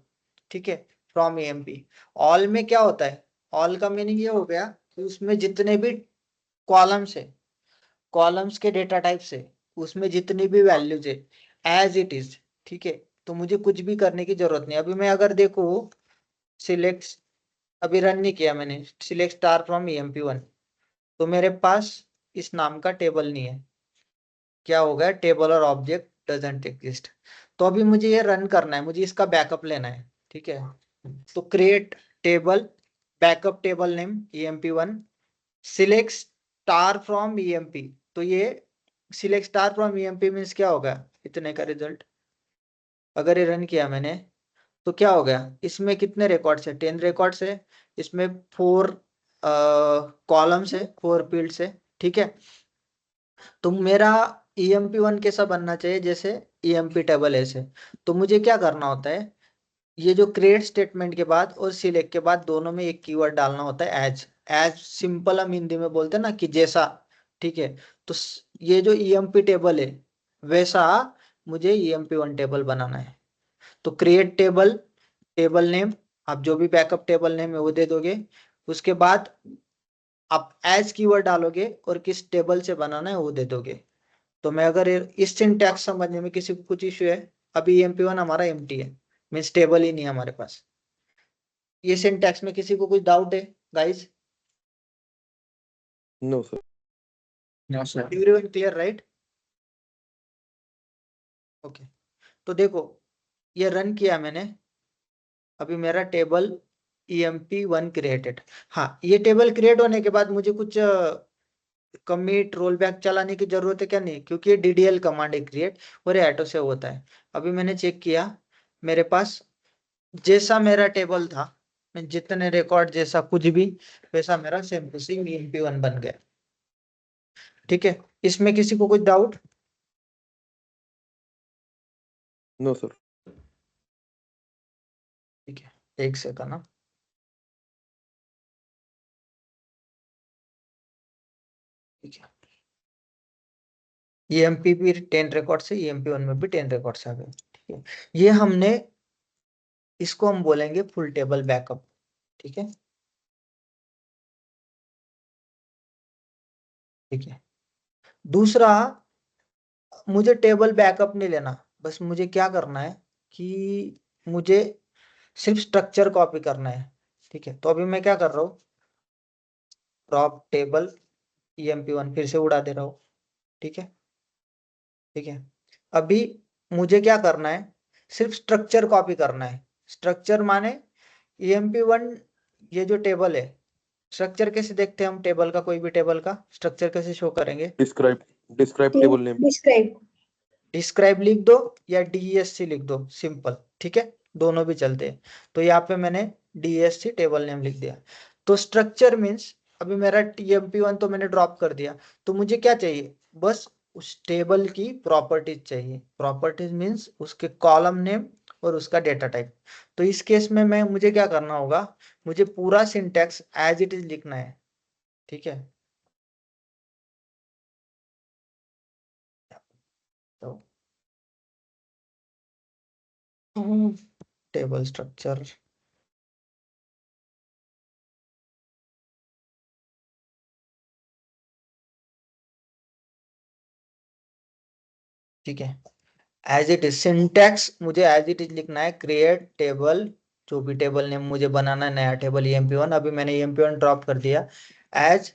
ठीक है। फ्रॉम EMP, ऑल में क्या होता है, ऑल का मीनिंग ये हो गया कि उसमें जितने भी कॉलम्स है, कॉलम्स के डेटा टाइप से उसमें जितनी भी वैल्यूज है एज इट इज। ठीक है। तो मुझे कुछ भी करने की जरूरत नहीं। अभी मैं अगर देखो सिलेक्ट, अभी रन नहीं किया मैंने, सिलेक्ट स्टार फ्रॉम EMP1, तो मेरे पास इस नाम का टेबल नहीं है। क्या हो गया, टेबल और ऑब्जेक्ट डजंट एग्जिस्ट। तो अभी मुझे ये रन करना है, मुझे इसका बैकअप लेना है। ठीक है। तो create table backup table name EMP1 select star from EMP। तो ये select star from EMP means क्या होगा, इतने का रिजल्ट। अगर ये रन किया मैंने तो क्या हो गया, इसमें कितने रिकॉर्ड्स है, 10 रिकॉर्ड्स है। इसमें 4 कॉलम्स है, 4 फील्ड्स है। ठीक है। तो मेरा EMP1 कैसा बनना चाहिए, जैसे EMP टेबल ऐसे। तो मुझे क्या करना होता है, ये जो क्रिएट स्टेटमेंट के बाद और सिलेक्ट के बाद दोनों में एक कीवर्ड डालना होता है एज सिंपल हम हिंदी में बोलते हैं ना कि जैसा, ठीक है। तो ये जो ईएमपी टेबल है वैसा मुझे ईएमपी1 टेबल बनाना है। तो क्रिएट टेबल, टेबल नेम, आप जो भी बैकअप टेबल नेम है वो दे दोगे। उसके बाद आप एज कीवर्ड डालोगे और किस टेबल से बनाना है वो दे दोगे। तो मैं अगर इस सिंटैक्स समझने में किसी को कुछ इश्यू है, अभी ईएमपी1 हमारा एम्प्टी है, मीन्स टेबल ही नहीं है हमारे पास। ये सिंटैक्स में किसी को कुछ डाउट है guys? No sir. No sir. Everyone clear right? Okay, तो देखो ये रन किया मैंने, अभी मेरा टेबल EMP1 क्रिएटेड। हाँ, ये टेबल क्रिएट होने के बाद मुझे कुछ कमिट रोल बैक चलाने की जरूरत है क्या? नहीं, क्योंकि ये DDL कमांड है क्रिएट, और ये ऑटो सेव होता है। अभी मैंने चेक किया, मेरे पास जैसा मेरा टेबल था, जितने रिकॉर्ड जैसा कुछ भी वैसा मेरा सेम टू सेम EMP1 बन गया। ठीक है, इसमें किसी को कुछ डाउट? No sir. ठीक है, एक सेकंड ना। ठीक है, EMP भी 10 रिकॉर्ड से, EMP1 में भी 10 रिकॉर्ड से आ गए। ठीक है, ये हमने, इसको हम बोलेंगे फुल टेबल बैकअप। ठीक है, ठीक है। दूसरा, मुझे टेबल बैकअप नहीं लेना, बस मुझे क्या करना है कि मुझे सिर्फ स्ट्रक्चर कॉपी करना है। ठीक है, तो अभी मैं क्या कर रहा हूँ, ड्रॉप टेबल EMP1 फिर से उड़ा दे रहा हूँ। ठीक है, ठीक है। अभी मुझे क्या करना है, सिर्फ स्ट्रक्चर कॉपी करना है। स्ट्रक्चर माने EMP1, ये जो टेबल है, स्ट्रक्चर कैसे देखते हैं हम टेबल का? कोई भी टेबल का स्ट्रक्चर कैसे शो करेंगे? Describe table name. डिस्क्राइब लिख दो या DESC लिख दो, सिंपल। ठीक है, दोनों भी चलते हैं। तो यहाँ पे मैंने DESC टेबल नेम लिख दिया। तो स्ट्रक्चर मीन्स अभी मेरा EMP1 तो मैंने ड्रॉप कर दिया, तो मुझे क्या चाहिए, बस उस टेबल की प्रॉपर्टीज चाहिए। प्रॉपर्टीज मीन्स उसके कॉलम नेम और उसका डेटा टाइप। तो इस केस में मुझे क्या करना होगा, मुझे पूरा सिंटैक्स एज इट इज लिखना है। ठीक है, तो टेबल स्ट्रक्चर, ठीक है, एज इट इज सिंटैक्स मुझे एज इट इज लिखना है। क्रिएट टेबल, जो भी टेबल नेम मुझे बनाना है, नया टेबल EMP1, अभी मैंने EMP1 ड्रॉप कर दिया। एज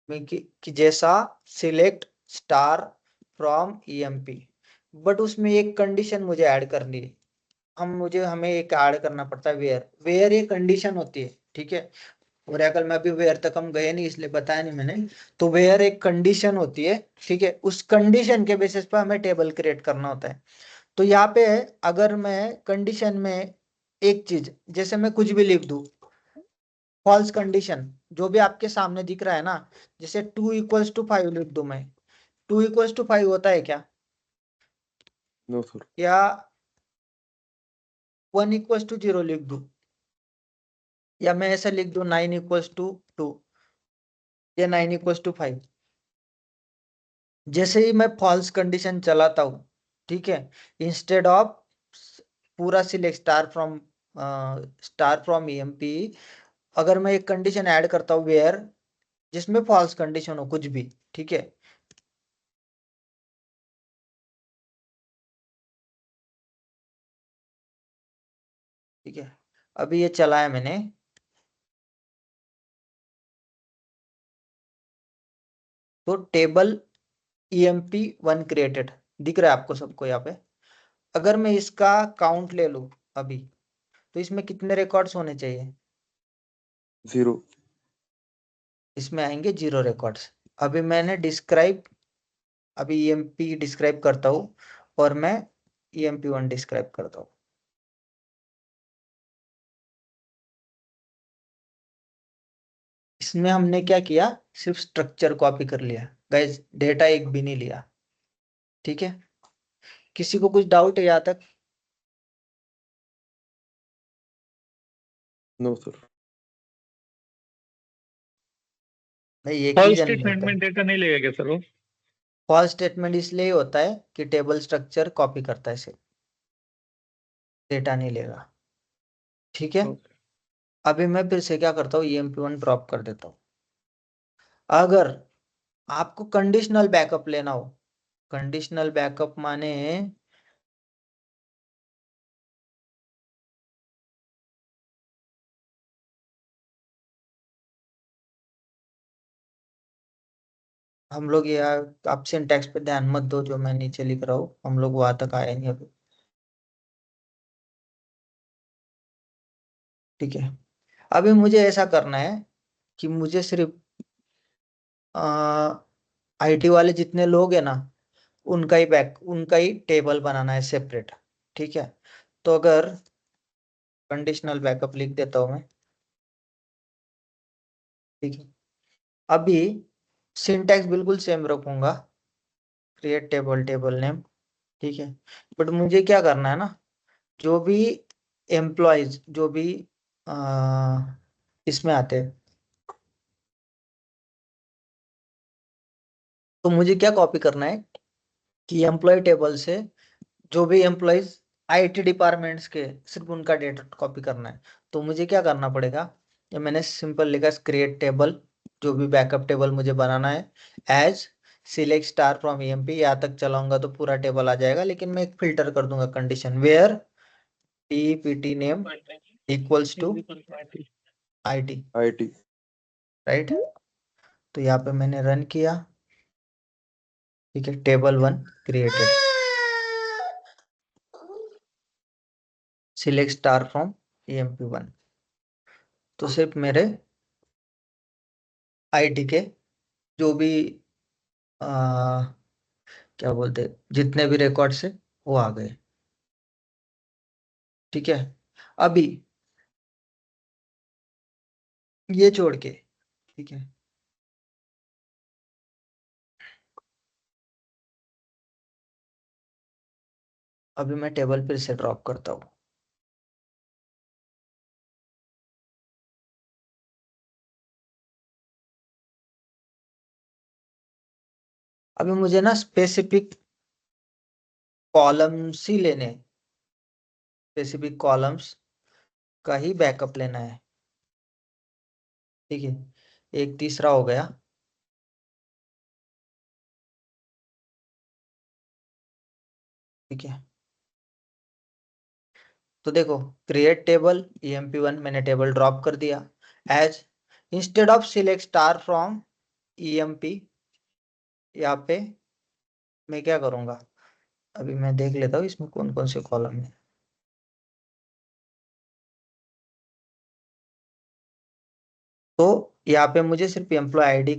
में कि जैसा select star from EMP, but उसमें एक कंडीशन मुझे ऐड करनी है। हमें एक ऐड करना पड़ता है, वेयर एक कंडीशन होती है। ठीक है, ओरेकल में अभी वेयर तक हम गए नहीं, इसलिए बताया नहीं मैंने। तो वेयर एक कंडीशन होती है। ठीक है, उस कंडीशन के बेसिस पर हमें टेबल क्रिएट करना होता है। तो यहाँ पे अगर मैं कंडीशन में एक चीज, जैसे मैं कुछ भी लिख दूं, फॉल्स कंडीशन, जो भी आपके सामने दिख रहा है ना, जैसे 2 = 5 लिख दूं मैं, 2 = 5 होता है क्या? No sir. या 1 = 0 लिख दूं, या मैं ऐसा लिख दूं 9 = 2 या 9 = 5। जैसे ही मैं फॉल्स कंडीशन चलाता हूँ, ठीक है, इंस्टेड ऑफ पूरा सिलेक्ट स्टार फ्रॉम EMP, अगर मैं एक कंडीशन ऐड करता हूँ वेयर, जिसमें फॉल्स कंडीशन हो कुछ भी, ठीक है, ठीक है, अभी ये चलाया मैंने, तो टेबल EMP1 क्रिएटेड दिख रहा है आपको सबको यहाँ पे। अगर मैं इसका काउंट ले लूं अभी, तो इसमें कितने रिकॉर्ड्स होने चाहिए? 0। इसमें आएंगे 0 रिकॉर्ड्स। अभी मैंने अभी EMP डिस्क्राइब करता हूँ और मैं EMP1 डिस्क्राइब करता हूँ। इसमें हमने क्या किया, सिर्फ स्ट्रक्चर कॉपी कर लिया गाइस, डेटा एक भी नहीं लिया। ठीक है, किसी को कुछ डाउट है यहाँ तक? No sir. भाई एक फॉल्स रीजन नहीं स्टेटमेंट होता है। में डेटा नहीं लेगा क्या सर वो? फॉल्स स्टेटमेंट इसलिए होता है कि टेबल स्ट्रक्चर कॉपी करता है, सिर्फ डेटा नहीं लेगा। ठीक है, अभी मैं फिर से क्या करता हूँ, EMP1 ड्रॉप कर देता हूँ। अगर आपको कंडीशनल बैकअप लेना हो, कंडीशनल बैकअप माने हम लोग ये, आप सिंटैक्स पे ध्यान मत दो, जो मैं नीचे लिख रहा हूँ हम लोग वहां तक आए नहीं अभी। ठीक है, अभी मुझे ऐसा करना है कि मुझे सिर्फ IT वाले जितने लोग हैं ना, उनका ही टेबल बनाना है सेपरेट। ठीक है, तो अगर कंडीशनल बैकअप लिख देता हूं मैं। ठीक है, अभी सिंटैक्स बिल्कुल सेम रखूंगा, क्रिएट टेबल, टेबल नेम। ठीक है, बट मुझे क्या करना है ना, जो भी एम्प्लॉयज, जो भी इसमें आते हैं, तो मुझे क्या कॉपी करना है कि एम्प्लॉय टेबल से जो भी एम्प्लॉयज IT डिपार्टमेंट्स के, सिर्फ उनका डेटा कॉपी करना है। तो मुझे क्या करना पड़ेगा, ये मैंने सिंपल लिखा, क्रिएट टेबल, जो भी बैकअप टेबल मुझे बनाना है, as select star from EMP। यहाँ तक चलाऊंगा तो पूरा टेबल आ जाएगा, लेकिन मैं एक फिल्टर कर दूंगा condition, where TPT name equals to IT। IT। Right, तो यहाँ पे मैंने रन किया। ठीक है, table 1 created, select star from EMP1। तो सिर्फ मेरे IT के जो भी क्या बोलते, जितने भी रिकॉर्ड्स है वो आ गए। ठीक है, अभी ये छोड़ के, ठीक है, अभी मैं टेबल फिर से ड्रॉप करता हूँ। अभी मुझे ना स्पेसिफिक कॉलम्स ही लेने, स्पेसिफिक कॉलम्स का ही बैकअप लेना है। ठीक है, एक तीसरा हो गया। ठीक है, तो देखो, क्रिएट टेबल EMP1 मैंने टेबल ड्रॉप कर दिया, as instead of select star from EMP, यहाँ पे मैं क्या करूंगा, अभी मैं देख लेता हूँ इसमें कौन कौन से कॉलम है। तो यहाँ पे मुझे सिर्फ एम्प्लॉय आईडी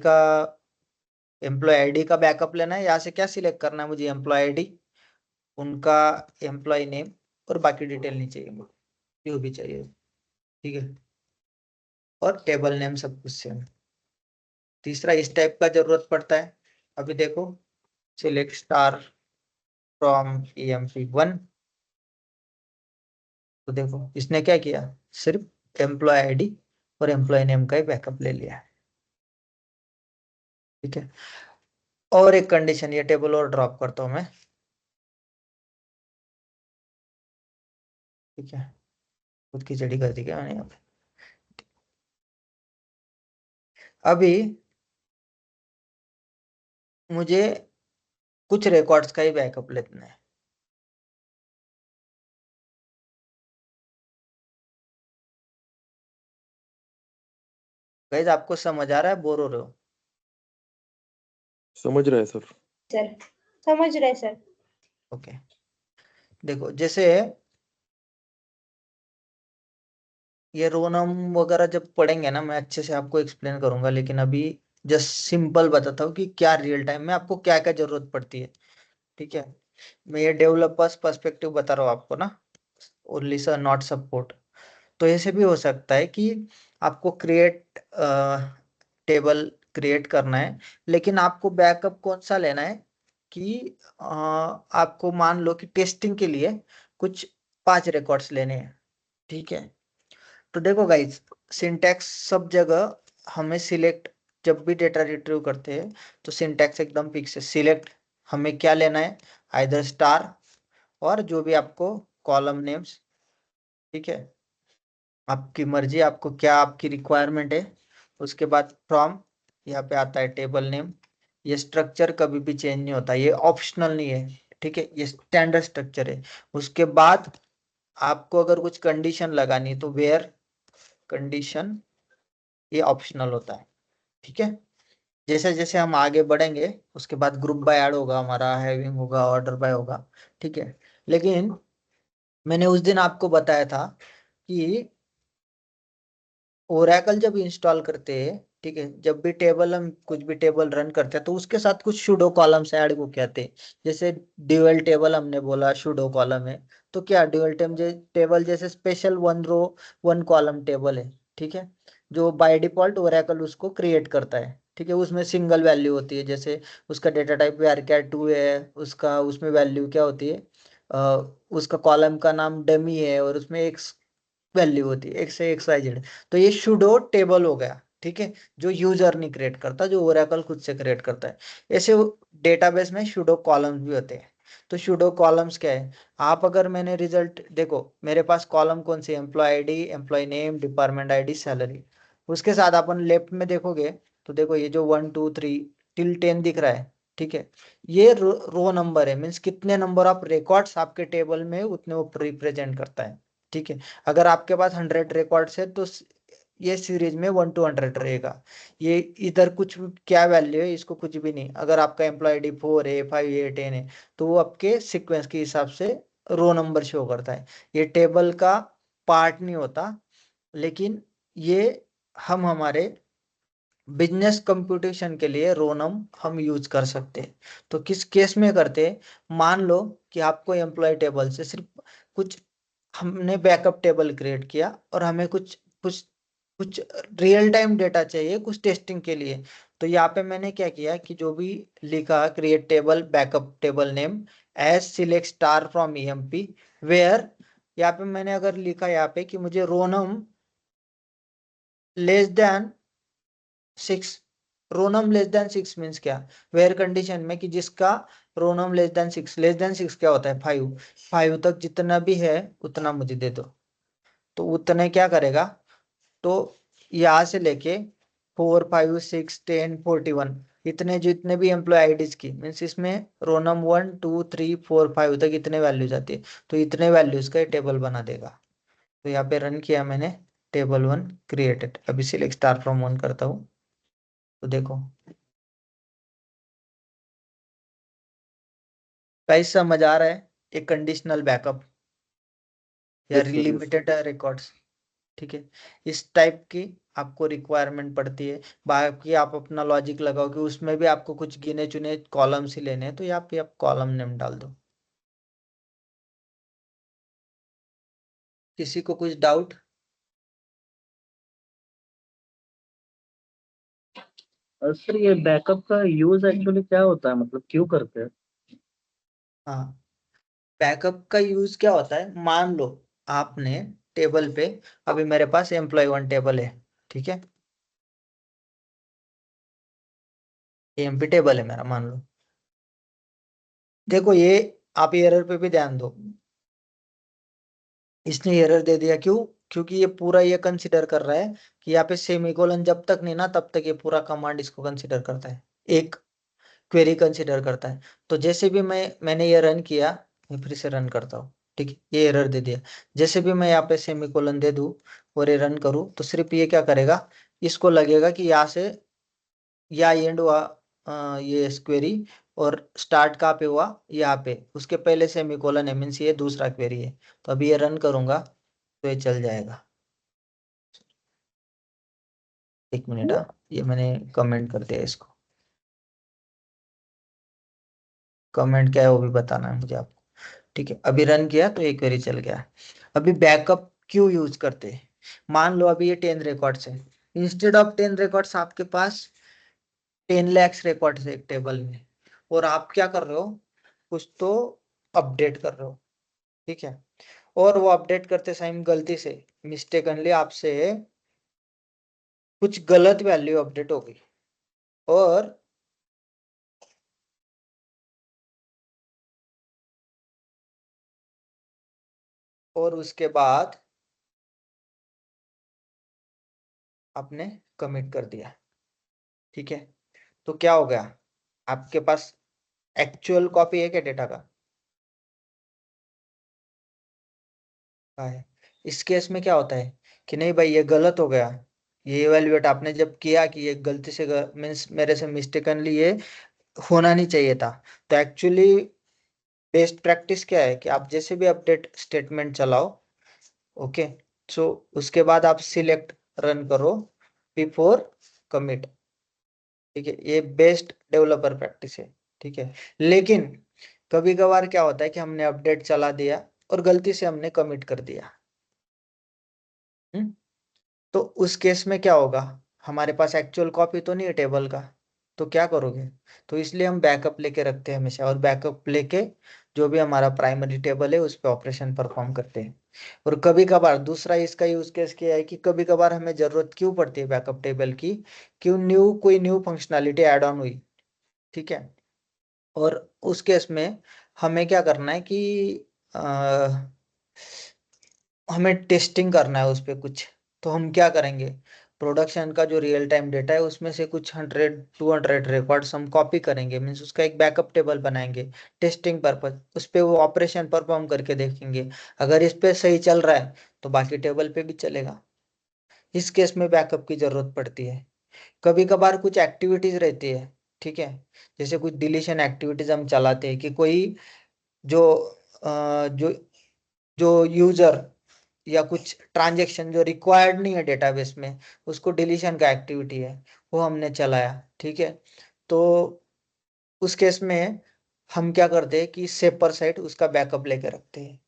का बैकअप लेना है। यहाँ से क्या सिलेक्ट करना है मुझे, एम्प्लॉय आईडी, उनका एम्प्लॉय नेम, और बाकी डिटेल नहीं चाहिए मुझे, जो भी चाहिए। ठीक है, और टेबल नेम सब कुछ सेम। तीसरा इस टाइप का जरूरत पड़ता है। अभी देखो, सिलेक्ट स्टार फ्रॉम EMP1, तो देखो इसने क्या किया, सिर्फ एम्प्लॉय आईडी और एम्प्लॉय नेम का ही बैकअप ले लिया है। ठीक है, और एक कंडीशन, ये टेबल और ड्रॉप करता हूं मैं। ठीक है, खुद की जड़ी कर दी क्या मैंने यहाँ पे। अभी मुझे कुछ रिकॉर्ड्स का ही बैकअप लेना है। गाइस आपको समझ आ रहा है, बोर हो रहे हो? समझ रहा है सर। सर समझ रहे सर। ओके, देखो जैसे ये रोनम वगैरह जब पढ़ेंगे ना, मैं अच्छे से आपको एक्सप्लेन करूंगा, लेकिन अभी जस्ट सिंपल बताता हूँ कि क्या रियल टाइम में आपको क्या क्या जरूरत पड़ती है। ठीक है, मैं ये डेवलपर्स पर्सपेक्टिव बता रहा हूँ आपको ना, ओनली सर नॉट सपोर्ट। तो ऐसे भी हो सकता है कि आपको टेबल क्रिएट करना है, लेकिन आपको बैकअप कौन सा लेना है कि आपको मान लो कि टेस्टिंग के लिए कुछ 5 रिकॉर्ड्स लेने हैं। ठीक है, तो देखो गाइस, सिंटैक्स सब जगह हमें सिलेक्ट, जब भी डेटा रिट्रीव करते हैं तो सिंटैक्स एकदम फिक्स है। सिलेक्ट हमें क्या लेना है, आइदर स्टार और जो भी आपको कॉलम नेम्स, ठीक है, आपकी मर्जी, आपको क्या आपकी रिक्वायरमेंट है। उसके बाद फ्रॉम, यहाँ पे आता है टेबल नेम। ये स्ट्रक्चर कभी भी चेंज नहीं होता, ये ऑप्शनल नहीं है, ठीक है, ये स्टैंडर्ड स्ट्रक्चर है। उसके बाद आपको अगर कुछ कंडीशन लगानी तो वेयर कंडीशन, ये ऑप्शनल होता है, ठीक है। जैसे जैसे हम आगे बढ़ेंगे उसके बाद ग्रुप बाय ऐड होगा हमारा, हैविंग होगा, ऑर्डर बाय होगा, ठीक है। लेकिन मैंने उस दिन आपको बताया था कि ओरेकल जब इंस्टॉल करते हैं, ठीक है, जब भी टेबल, हम कुछ भी टेबल रन करते हैं तो उसके साथ कुछ सुडो कॉलम्स ऐड को कहते हैं। जैसे ड्यूअल टेबल हमने बोला सुडो कॉलम है, तो क्या ड्यूअल टेबल जैसे स्पेशल 1 रो 1 कॉलम टेबल है, ठीक है, जो बाय डिफॉल्ट ओरेकल उसको क्रिएट करता है, ठीक है। उसमें सिंगल वैल्यू होती है, जैसे उसका डेटा टाइप varchar2 है, उसका उसमें वैल्यू क्या होती है, उसका कॉलम का नाम डमी है और उसमें एक वैल्यू होती है x से XYZ। तो ये सुडो टेबल हो गया, ठीक है, जो यूजर नहीं क्रिएट करता, जो ओरेकल खुद से क्रिएट करता है। ऐसे डेटाबेस में सुडो कॉलम्स भी होते हैं। तो सुडो कॉलम्स क्या है, आप अगर, मैंने रिजल्ट देखो, मेरे पास कॉलम कौन सी, employee ID, employee name, department ID, salary. उसके साथ अपन लेफ्ट में देखोगे तो देखो ये जो 1 2 3 टिल 10 दिख रहा है, ठीक है, ये रो नंबर है, मीन्स कितने नंबर ऑफ रिकॉर्ड्स आपके टेबल में उतने वो रिप्रेजेंट करता है, ठीक है। अगर आपके पास 100 रिकॉर्ड्स है तो ये सीरीज में 1 to 100 रहेगा। ये इधर कुछ क्या वैल्यू है, इसको कुछ भी नहीं। अगर आपका एम्प्लॉय डी 4 है, 5 है, 10 है, तो वो आपके सीक्वेंस के हिसाब से रो नंबर शो करता है। ये टेबल का पार्ट नहीं होता, लेकिन ये हम हमारे बिजनेस कंप्यूटेशन के लिए रोनम हम यूज कर सकते हैं। तो किस केस में करते हैं, मान लो कि आपको एम्प्लॉय टेबल से सिर्फ कुछ, हमने बैकअप टेबल क्रिएट किया और हमें कुछ कुछ कुछ रियल टाइम डेटा चाहिए कुछ टेस्टिंग के लिए। तो यहाँ पे मैंने क्या किया कि जो भी लिखा, create table backup table name as select star from EMP where, यहाँ पे मैंने अगर लिखा यहाँ पे कि मुझे rownum less then 6, rownum less then 6 means क्या, वेयर कंडीशन में कि जिसका रोनम लेस देन 6, लेस देन 6 क्या होता है, 5 तक जितना भी है उतना मुझे दे दो। तो उतने क्या करेगा, तो यहाँ से लेके 4 5 6 10 41 इतने जितने भी एम्प्लॉय आईडीज की, मीन्स इसमें रोनम 1 2 3 4 5 तक इतने वैल्यूज आती है, तो इतने वैल्यूज का टेबल बना देगा। तो यहाँ पे रन किया मैंने, टेबल 1 क्रिएटेड। अभी सिलेक्ट स्टार फ्रॉम 1 करता हूँ तो देखो गाइस, समझ आ रहा है, एक कंडीशनल बैकअप या Yes, sir, yes. Limited records, ठीक है, इस टाइप की आपको रिक्वायरमेंट पड़ती है। बाकी आप अपना लॉजिक लगाओ कि उसमें भी आपको कुछ गिने चुने कॉलम्स ही लेने हैं, तो यहाँ पे आप कॉलम नेम डाल दो। किसी को कुछ डाउट? सर ये बैकअप का यूज एक्चुअली क्या होता है, मतलब क्यों करते हैं? हाँ, बैकअप का यूज क्या होता है, मान लो आपने टेबल पे, अभी मेरे पास एम्प्लॉय 1 टेबल है, ठीक है, EMP टेबल है मेरा, मान लो। देखो ये, आप एरर पे भी ध्यान दो, इसने एरर दे दिया, क्यों? क्योंकि ये पूरा ये कंसिडर कर रहा है कि यहाँ पे सेमीकोलन जब तक नहीं ना, तब तक ये पूरा कमांड इसको कंसिडर करता है, एक क्वेरी कंसिडर करता है। तो जैसे भी मैंने ये रन किया, मैं फिर से रन करता हूँ, ठीक है, ये एरर दे दिया। जैसे भी मैं यहाँ पे सेमीकोलन दे दूँ और ये रन करूँ, तो सिर्फ ये क्या करेगा, इसको लगेगा कि यहाँ से या एंड हुआ ये क्वेरी, और स्टार्ट कहाँ पे हुआ, यहाँ पे, उसके पहले सेमीकोलन है, मीन्स ये दूसरा क्वेरी है। तो अभी ये रन करूंगा तो ये चल जाएगा। एक मिनट, ये मैंने कमेंट कर दिया इसको, कमेंट क्या है वो भी बताना है मुझे आपको, ठीक है। अभी रन किया तो एक क्वेरी चल गया। अभी बैकअप क्यों यूज करते हैं, मान लो अभी ये 10 रिकॉर्ड्स है, इंस्टेड ऑफ 10 रिकॉर्ड्स आपके पास 10 lakhs रिकॉर्ड्स है एक टेबल में, और आप क्या कर रहे हो, कुछ तो अपडेट कर रहे हो, ठीक है। और वो अपडेट करते टाइम गलती से मिस्टेकनली आपसे कुछ गलत वैल्यू अपडेट हो गई और उसके बाद आपने कमिट कर दिया, ठीक है, तो क्या हो गया, आपके पास एक्चुअल कॉपी है क्या डेटा का? है। इस केस में क्या होता है कि नहीं भाई ये गलत हो गया, ये इवेल्युएट आपने जब किया कि ये गलती से मीन्स मेरे से मिस्टेकनली ये होना नहीं चाहिए था, तो एक्चुअली बेस्ट प्रैक्टिस क्या है कि आप जैसे भी अपडेट स्टेटमेंट चलाओ, ओके, सो उसके बाद आप सिलेक्ट रन करो बिफोर कमिट, ठीक है, ये बेस्ट डेवलपर प्रैक्टिस है, ठीक है। लेकिन कभी कभार क्या होता है कि हमने अपडेट चला दिया और गलती से हमने कमिट कर दिया, तो उस केस में क्या होगा, हमारे पास एक्चुअल कॉपी तो नहीं है टेबल का, तो क्या करोगे, तो इसलिए हम बैकअप लेके रखते हैं हमेशा, और बैकअप लेके जो भी हमारा प्राइमरी टेबल है उस पर ऑपरेशन परफॉर्म करते हैं। और कभी कभार दूसरा इसका यूज केस क्या है कि कभी कभार हमें जरूरत क्यों पड़ती है बैकअप टेबल की, क्यों कोई न्यू फंक्शनैलिटी ऐड ऑन हुई, ठीक है, और उस केस में हमें क्या करना है कि हमें टेस्टिंग करना है उस पर कुछ, तो हम क्या करेंगे, प्रोडक्शन का जो रियल टाइम डेटा है उसमें से कुछ 100-200 रिकॉर्ड्स हम कॉपी करेंगे, मीन्स उसका एक बैकअप टेबल बनाएंगे टेस्टिंग पर्पज, उस पर वो ऑपरेशन परफॉर्म करके देखेंगे, अगर इस पे सही चल रहा है तो बाकी टेबल पे भी चलेगा। इस केस में बैकअप की जरूरत पड़ती है। कभी कभार कुछ एक्टिविटीज रहती है, ठीक है, जैसे कुछ डिलीशन एक्टिविटीज हम चलाते हैं कि कोई जो जो जो यूजर या कुछ ट्रांजेक्शन जो रिक्वायर्ड नहीं है डेटाबेस में, उसको डिलीशन का एक्टिविटी है, वो हमने चलाया, ठीक है, तो उस केस में हम क्या करते हैं कि सेपर साइड उसका बैकअप लेके रखते हैं।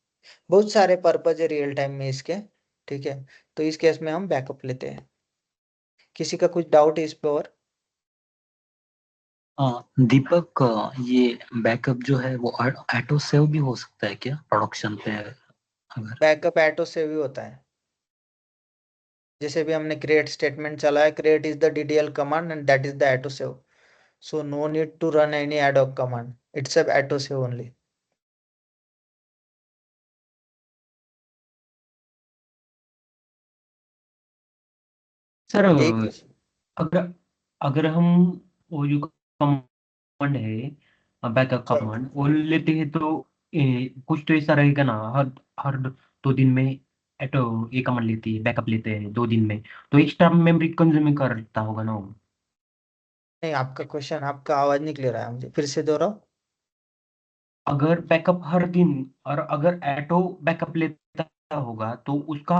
बहुत सारे पर्पज है रियल टाइम में इसके, ठीक है, तो इस केस में हम बैकअप लेते हैं। किसी का कुछ डाउट है इस पे और? दीपक, ये बैकअप जो है वो ऑटो सेव भी हो सकता है क्या प्रोडक्शन पे अगर? बैकअप ऑटो सेव भी होता है, जैसे भी हमने क्रिएट स्टेटमेंट चलाया, create is the DDL command and that is the auto save, so no need to run any ad hoc command, it's a auto save only. Sir एक अगर अगर हम वो जो कमांड है बैकअप कमांड वो लेते हैं तो कुछ तो ऐसा रहेगा ना, हर हर 2 दिन में एटो ये कमांड लेती है, बैकअप लेते हैं 2 दिन में, तो एक्स्ट्रा मेमोरी कंज्यूमिंग करता होगा ना वो। नहीं, आपका क्वेश्चन, आपका आवाज नहीं क्लियर आया मुझे, फिर से दोहराओ। अगर बैकअप हर दिन और अगर एटो बैकअप लेता होगा तो उसका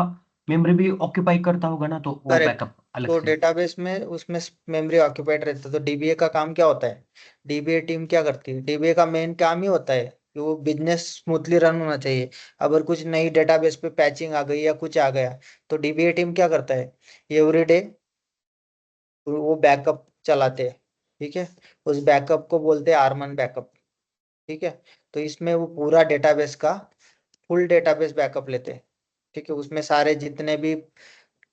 मेमोरी भी ऑक्यूपाई करता होगा ना, तो वो करेक्ट, बैकअप अलग तो से। डेटाबेस में उसमें मेमोरी ऑक्यूपाइड रहता है, तो DBA का काम क्या होता है, DBA टीम क्या करती है, DBA का मेन काम ही होता है कि वो बिजनेस स्मूथली रन होना चाहिए। अगर कुछ नई डेटाबेस पे पैचिंग आ गई या कुछ आ गया, तो DBA टीम क्या करता है, एवरीडे वो बैकअप चलाते हैं, ठीक है, उस बैकअप को बोलते हैं आर्मन बैकअप, ठीक है, तो इसमें वो पूरा डेटाबेस का फुल डेटाबेस बैकअप लेते हैं, ठीक है, उसमें सारे जितने भी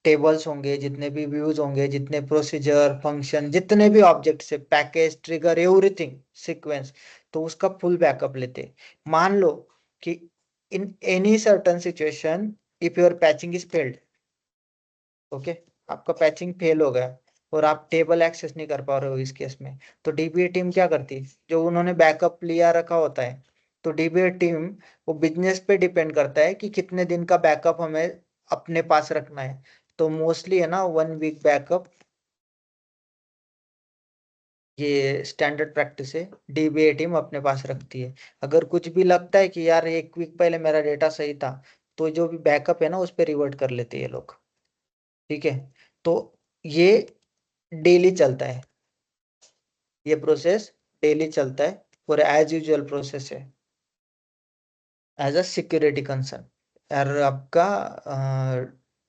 टेबल्स होंगे, जितने भी व्यूज होंगे, जितने प्रोसीजर फंक्शन, जितने भी ऑब्जेक्ट से पैकेज ट्रिगर एवरीथिंग सीक्वेंस, तो उसका फुल बैकअप लेते हैं। मान लो कि in any certain situation if your patching is failed, okay, आपका पैचिंग फेल हो गया और आप टेबल एक्सेस नहीं कर पा रहे हो इस केस में, तो DBA टीम क्या करती है, जो उन्होंने बैकअप लिया रखा होता है, तो DBA टीम वो बिजनेस पे डिपेंड करता है कि कितने दिन का बैकअप हमें अपने पास रखना है, तो मोस्टली है ना 1 वीक बैकअप, ये स्टैंडर्ड प्रैक्टिस है, DBA टीम अपने पास रखती है। अगर कुछ भी लगता है कि यार 1 वीक पहले मेरा डेटा सही था, तो जो भी बैकअप है ना उस पर रिवर्ट कर लेते हैं ये लोग, ठीक है, तो ये डेली चलता है, ये प्रोसेस डेली चलता है और एज यूजुअल प्रोसेस है, एज अ सिक्योरिटी कंसर्न, यार आपका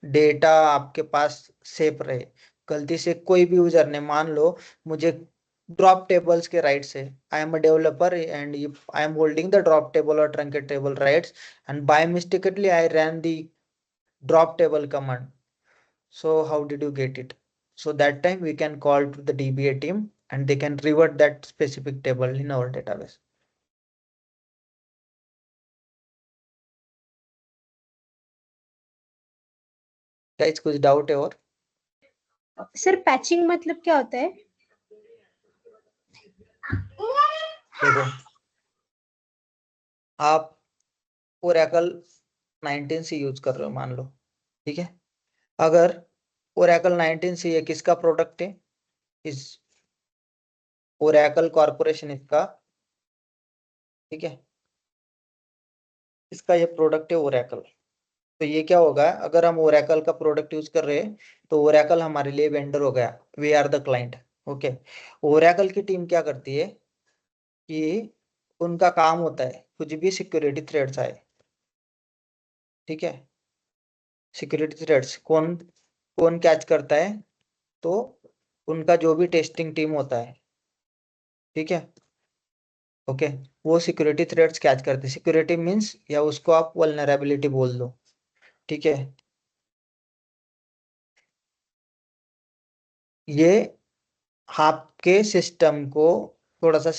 डेटा आपके पास सेफ रहे। गलती से कोई भी यूजर ने, मान लो मुझे ड्रॉप टेबल्स के राइट्स है. I am a developer and I am holding the drop table और truncate table rights and by mistakenly I ran the drop table command. So how did you get it? So that time we can call to the DBA team and they can revert that specific table in our database. Guys, कुछ doubt है और? Sir patching मतलब क्या होता है? देखो, आप Oracle 19C use कर रहे हो मान लो, ठीक है. अगर Oracle 19C ये किसका प्रोडक्ट है? इस Oracle कॉर्पोरेशन इसका, ठीक है, इसका ये प्रोडक्ट है Oracle. तो ये क्या होगा, अगर हम Oracle का प्रोडक्ट यूज कर रहे हैं तो Oracle हमारे लिए वेंडर हो गया, we are the client. Okay, Oracle की टीम क्या करती है कि उनका काम होता है कुछ भी सिक्योरिटी थ्रेड्स आए, ठीक है, सिक्योरिटी थ्रेड्स कौन कौन कैच करता है? तो उनका जो भी टेस्टिंग टीम होता है, ठीक है, ओके, वो सिक्योरिटी थ्रेड्स कैच करते हैं. सिक्योरिटी मींस या उसको आप वल्नरेबिलिटी बोल दो, ठीक है. ये आपके सिस्टम को थोड़ा सा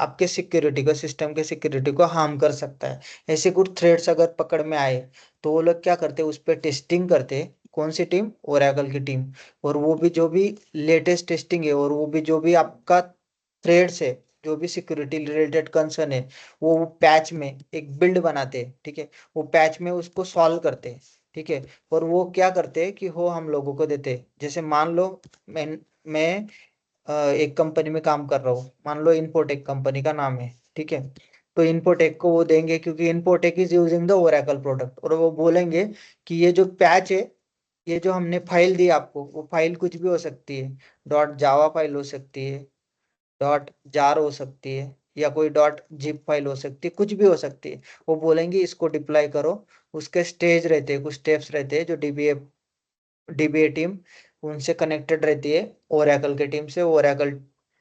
आपके सिक्योरिटी को, सिस्टम के सिक्योरिटी को हार्म कर सकता है. ऐसे कुछ थ्रेड्स अगर पकड़ में आए तो वो लोग क्या करते हैं, उस पर टेस्टिंग करते हैं. कौन सी टीम? Oracle की टीम. और वो भी जो भी लेटेस्ट टेस्टिंग है और वो भी जो भी आपका थ्रेड्स है, जो भी सिक्योरिटी रिलेटेड कंसर्न है, वो पैच में एक बिल्ड बनाते हैं, ठीक है. वो पैच में उसको सॉल्व करते हैं, ठीक है. और वो क्या करते हैं कि वो हम लोगों को देते हैं. जैसे मान लो मैं एक कंपनी में काम कर रहा हूँ, मान लो इन्फोटेक कंपनी का नाम है, ठीक है. तो इन्फोटेक को वो देंगे क्योंकि infotech is using the Oracle product, और वो बोलेंगे कि ये जो पैच है, ये जो हमने फाइल दी आपको, वो फाइल कुछ भी हो सकती है. .java फाइल हो सकती है, .jar हो सकती है, या कोई .zip फाइल हो सकती है, कुछ भी हो सकती है. वो बोलेंगे इसको डिप्लॉय करो. उसके स्टेज रहते हैं, कुछ स्टेप्स रहते हैं जो डीबीए टीम उनसे कनेक्टेड रहती है Oracle के टीम से. Oracle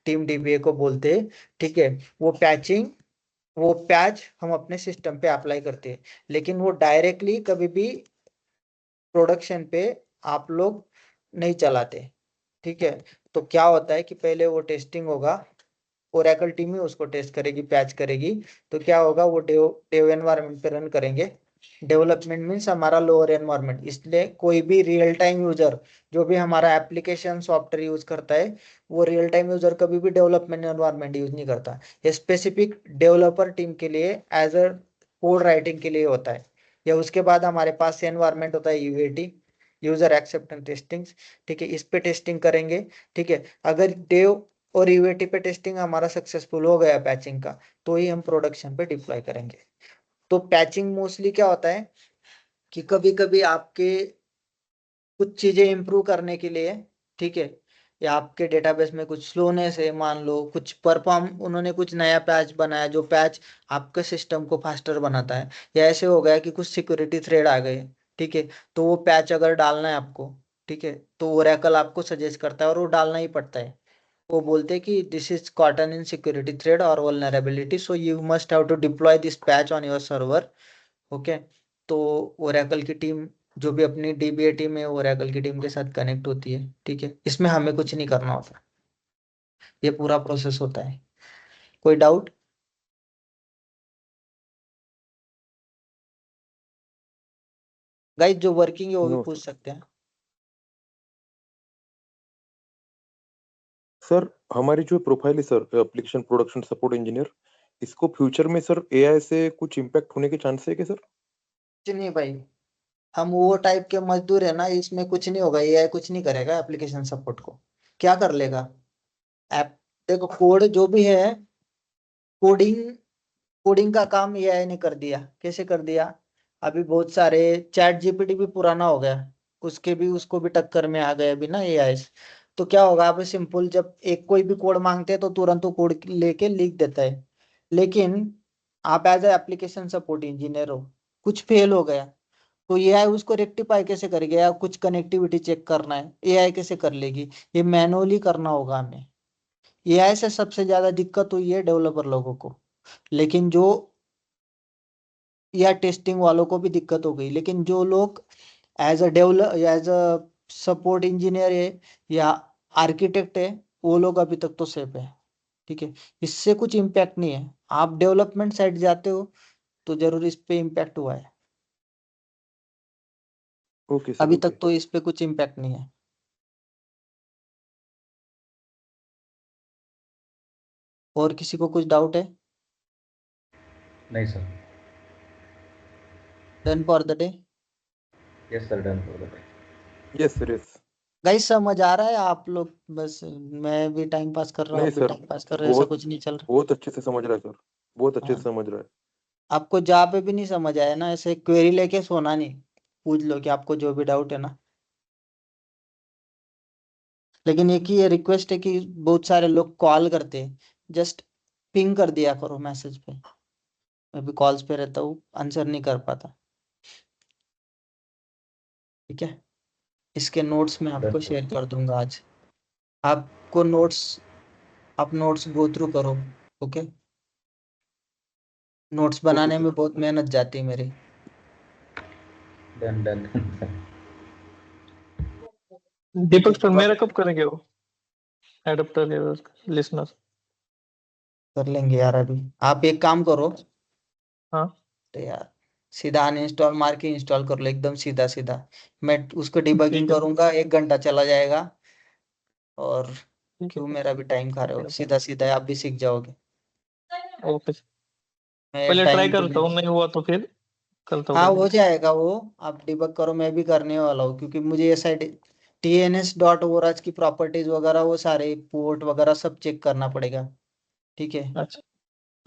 टीम डीबीए को बोलते हैं, ठीक है. वो पैच हम अपने सिस्टम पे अप्लाई करते हैं, लेकिन वो डायरेक्टली कभी भी प्रोडक्शन पे आप लोग नहीं चलाते, ठीक है. तो क्या होता है कि पहले वो टेस्टिंग होगा, Oracle टीम ही उसको टेस्ट करेगी, पैच करेगी. तो क्या होगा, वो डेव एनवायरनमेंट पे रन करेंगे. डेवलपमेंट मीन्स हमारा लोअर एनवायरनमेंट, इसलिए कोई भी रियल टाइम यूजर जो भी हमारा एप्लीकेशन सॉफ्टवेयर यूज करता है, वो रियल टाइम यूजर कभी भी डेवलपमेंट एनवायरनमेंट यूज नहीं करता. ये स्पेसिफिक डेवलपर टीम के लिए एज अ कोड राइटिंग के लिए होता है. या उसके बाद हमारे पास एनवायरनमेंट होता है यूएटी, यूजर एक्सेप्टेंस टेस्टिंग, ठीक है. इस पे टेस्टिंग करेंगे, ठीक है. अगर डेव और यूएटी पे टेस्टिंग हमारा सक्सेसफुल हो गया पैचिंग का, तो ही हम प्रोडक्शन पे डिप्लॉय करेंगे. तो पैचिंग मोस्टली क्या होता है कि कभी कभी आपके कुछ चीजें इंप्रूव करने के लिए, ठीक है, या आपके डेटाबेस में कुछ स्लोनेस है, मान लो कुछ परफॉर्म, उन्होंने कुछ नया पैच बनाया जो पैच आपके सिस्टम को फास्टर बनाता है. या ऐसे हो गया कि कुछ सिक्योरिटी थ्रेड आ गए, ठीक है. तो वो पैच अगर डालना है आपको, ठीक है, तो Oracle आपको सजेस्ट करता है और वो डालना ही पड़ता है. वो बोलते हैं कि दिस इज कॉटन इन सिक्योरिटी थ्रेड और vulnerability, so you must have to deploy this patch on your server. Okay. तो Oracle की टीम जो भी अपनी डीबीए टीम है, Oracle की टीम के साथ कनेक्ट होती है, ठीक है. इसमें हमें कुछ नहीं करना होता, ये पूरा प्रोसेस होता है. कोई डाउट? गाइस जो वर्किंग है वो भी No, पूछ सकते हैं. सर हमारी जो प्रोफाइल है sir, application production support engineer, इसको फ्यूचर में सर एआई से कुछ इम्पैक्ट होने के चांस है क्या सर? कुछ नहीं भाई, हम वो टाइप के मजदूर है ना, इसमें कुछ नहीं होगा. एआई कुछ नहीं करेगा एप्लीकेशन सपोर्ट को. क्या कर लेगा ऐप? देखो, कोड जो भी है, कोडिंग कोडिंग का काम एआई ने कर दिया. कैसे कर दिया? अभी बहुत सारे चैट जीपीटी भी पुराना हो गया, उसको भी टक्कर में आ गए अभी ना एआई. तो क्या होगा, आप सिंपल जब एक कोई भी कोड मांगते हैं तो तुरंत वो कोड लेके लिख देता है. लेकिन आप as a application support engineer हो, कुछ फेल हो गया तो एआई उसको रेक्टिफाई कैसे करेगा? या कुछ कनेक्टिविटी चेक करना है, एआई कैसे कर लेगी? ये मैनुअली करना होगा हमें. एआई से सबसे ज्यादा दिक्कत हुई है डेवलपर लोगों को, लेकिन जो या टेस्टिंग वालों को भी दिक्कत हो गई, लेकिन जो लोग एज अ सपोर्ट इंजीनियर है या आर्किटेक्ट है वो लोग अभी तक तो सेफ है। ठीक है, इससे कुछ इम्पैक्ट नहीं है। आप डेवलपमेंट साइड जाते हो तो जरूर इस पे इम्पैक्ट हुआ है, ओके सर अभी ओके तक तो इस पे कुछ इम्पैक्ट नहीं है। और किसी को कुछ डाउट है? नहीं sir. Done for the day yes sir, done for the day. Yes sir yes. Guys, समझ आ रहा है आप लोग? बस मैं भी टाइम पास कर रहा हूँ, नहीं आप भी सर, टाइम पास कर रहे हो, ऐसा बहुत कुछ नहीं चल रहा? बहुत अच्छे से समझ रहा है सर, बहुत अच्छे से हाँ, समझ रहा है। आपको जहाँ पे भी नहीं समझ आया ना, ऐसे क्वेरी लेके सोना नहीं, पूछ लो कि आपको जो भी डाउट है ना। लेकिन एक ही ये रिक्वेस्ट है कि बहुत सारे लोग कॉल करते हैं, जस्ट पिंग कर दिया करो मैसेज पे। मैं भी कॉल्स पे रहता हूँ, आंसर नहीं कर पाता। ठीक है, इसके नोट्स मैं आपको डन शेयर कर दूंगा आज। आपको नोट्स, आप नोट्स गो थ्रू करो। ओके, नोट्स ओके बनाने सर। में बहुत मेहनत जाती है मेरी। Done done. दीपक सर तो मेरा कब करेंगे वो एडेप्टर लिसनर? कर लेंगे यार अभी। आप एक काम करो, हाँ तो यार सीधा अनइंस्टॉल मार के इंस्टॉल कर लो, एकदम सीधा सीधा। मैं उसको डिबगिंग ठीक है करूंगा, 1 घंटा चला जाएगा। और ठीक क्यों है मेरा भी टाइम खा रहे हो? सीधा सीधा आप भी सीख जाओगे। ओके। मैं पहले ट्राई टाइम करता तुम्हें, हूँ, नहीं हुआ तो फिर करता हूँ हाँ हो रेडी। जाएगा वो। आप डिबग करो, मैं भी करने वाला हूँ, क्योंकि मुझे ये साइड TNS.org की प्रॉपर्टीज वगैरह वो सारे पोर्ट वगैरह सब चेक करना पड़ेगा। ठीक है, अच्छा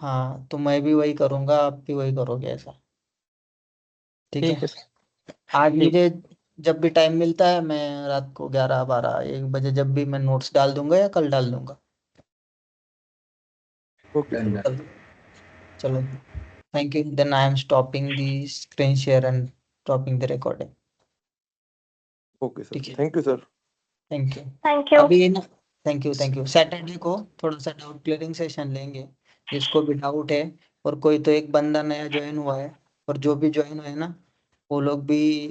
हाँ तो मैं भी वही करूंगा, आप भी वही करोगे ऐसा। ठीक ठीक है, है सर। आज ठीक मुझे जब भी टाइम मिलता है मैं रात को 11 12 1 बजे जब भी मैं नोट्स डाल दूंगा या कल डाल दूंगा। Okay sir done okay. Done. चलो, thank you, then I am stopping the screen share and stopping the recording. Okay sir, ठीक है, thank you sir. Thank you. Thank you. अभी ना, थैंक यू। सैटरडे को थोड़ा सा डाउट क्लियरिंग सेशन लेंगे, जिसको भी डाउट है। और कोई तो एक बंदा नया ज्वाइन हुआ है, और जो भी ज्वाइन हुए ना वो लोग भी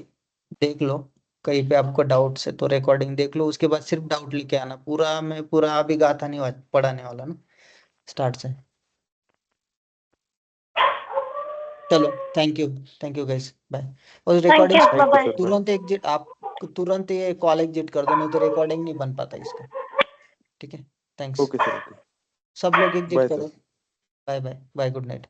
देख लो, कहीं पे आपको डाउट है तो रिकॉर्डिंग देख लो, उसके बाद सिर्फ डाउट लेके आना। पूरा मैं पूरा अभी गाथा नहीं पढ़ाने वाला ना स्टार्ट से। चलो, थैंक यू गाइस, बाय। और thank recording you, bye thank you bye. Sir, bye. तुरंत एग्जिट, आप तुरंत ये कॉल एग्जिट कर दो, नहीं तो रिकॉर्डिंग नहीं बन पाता इसका। ठीक है, थैंक्स। Okay sir okay. सब लोग एग्जिट बाय करो। Sir. Bye bye bye, good night.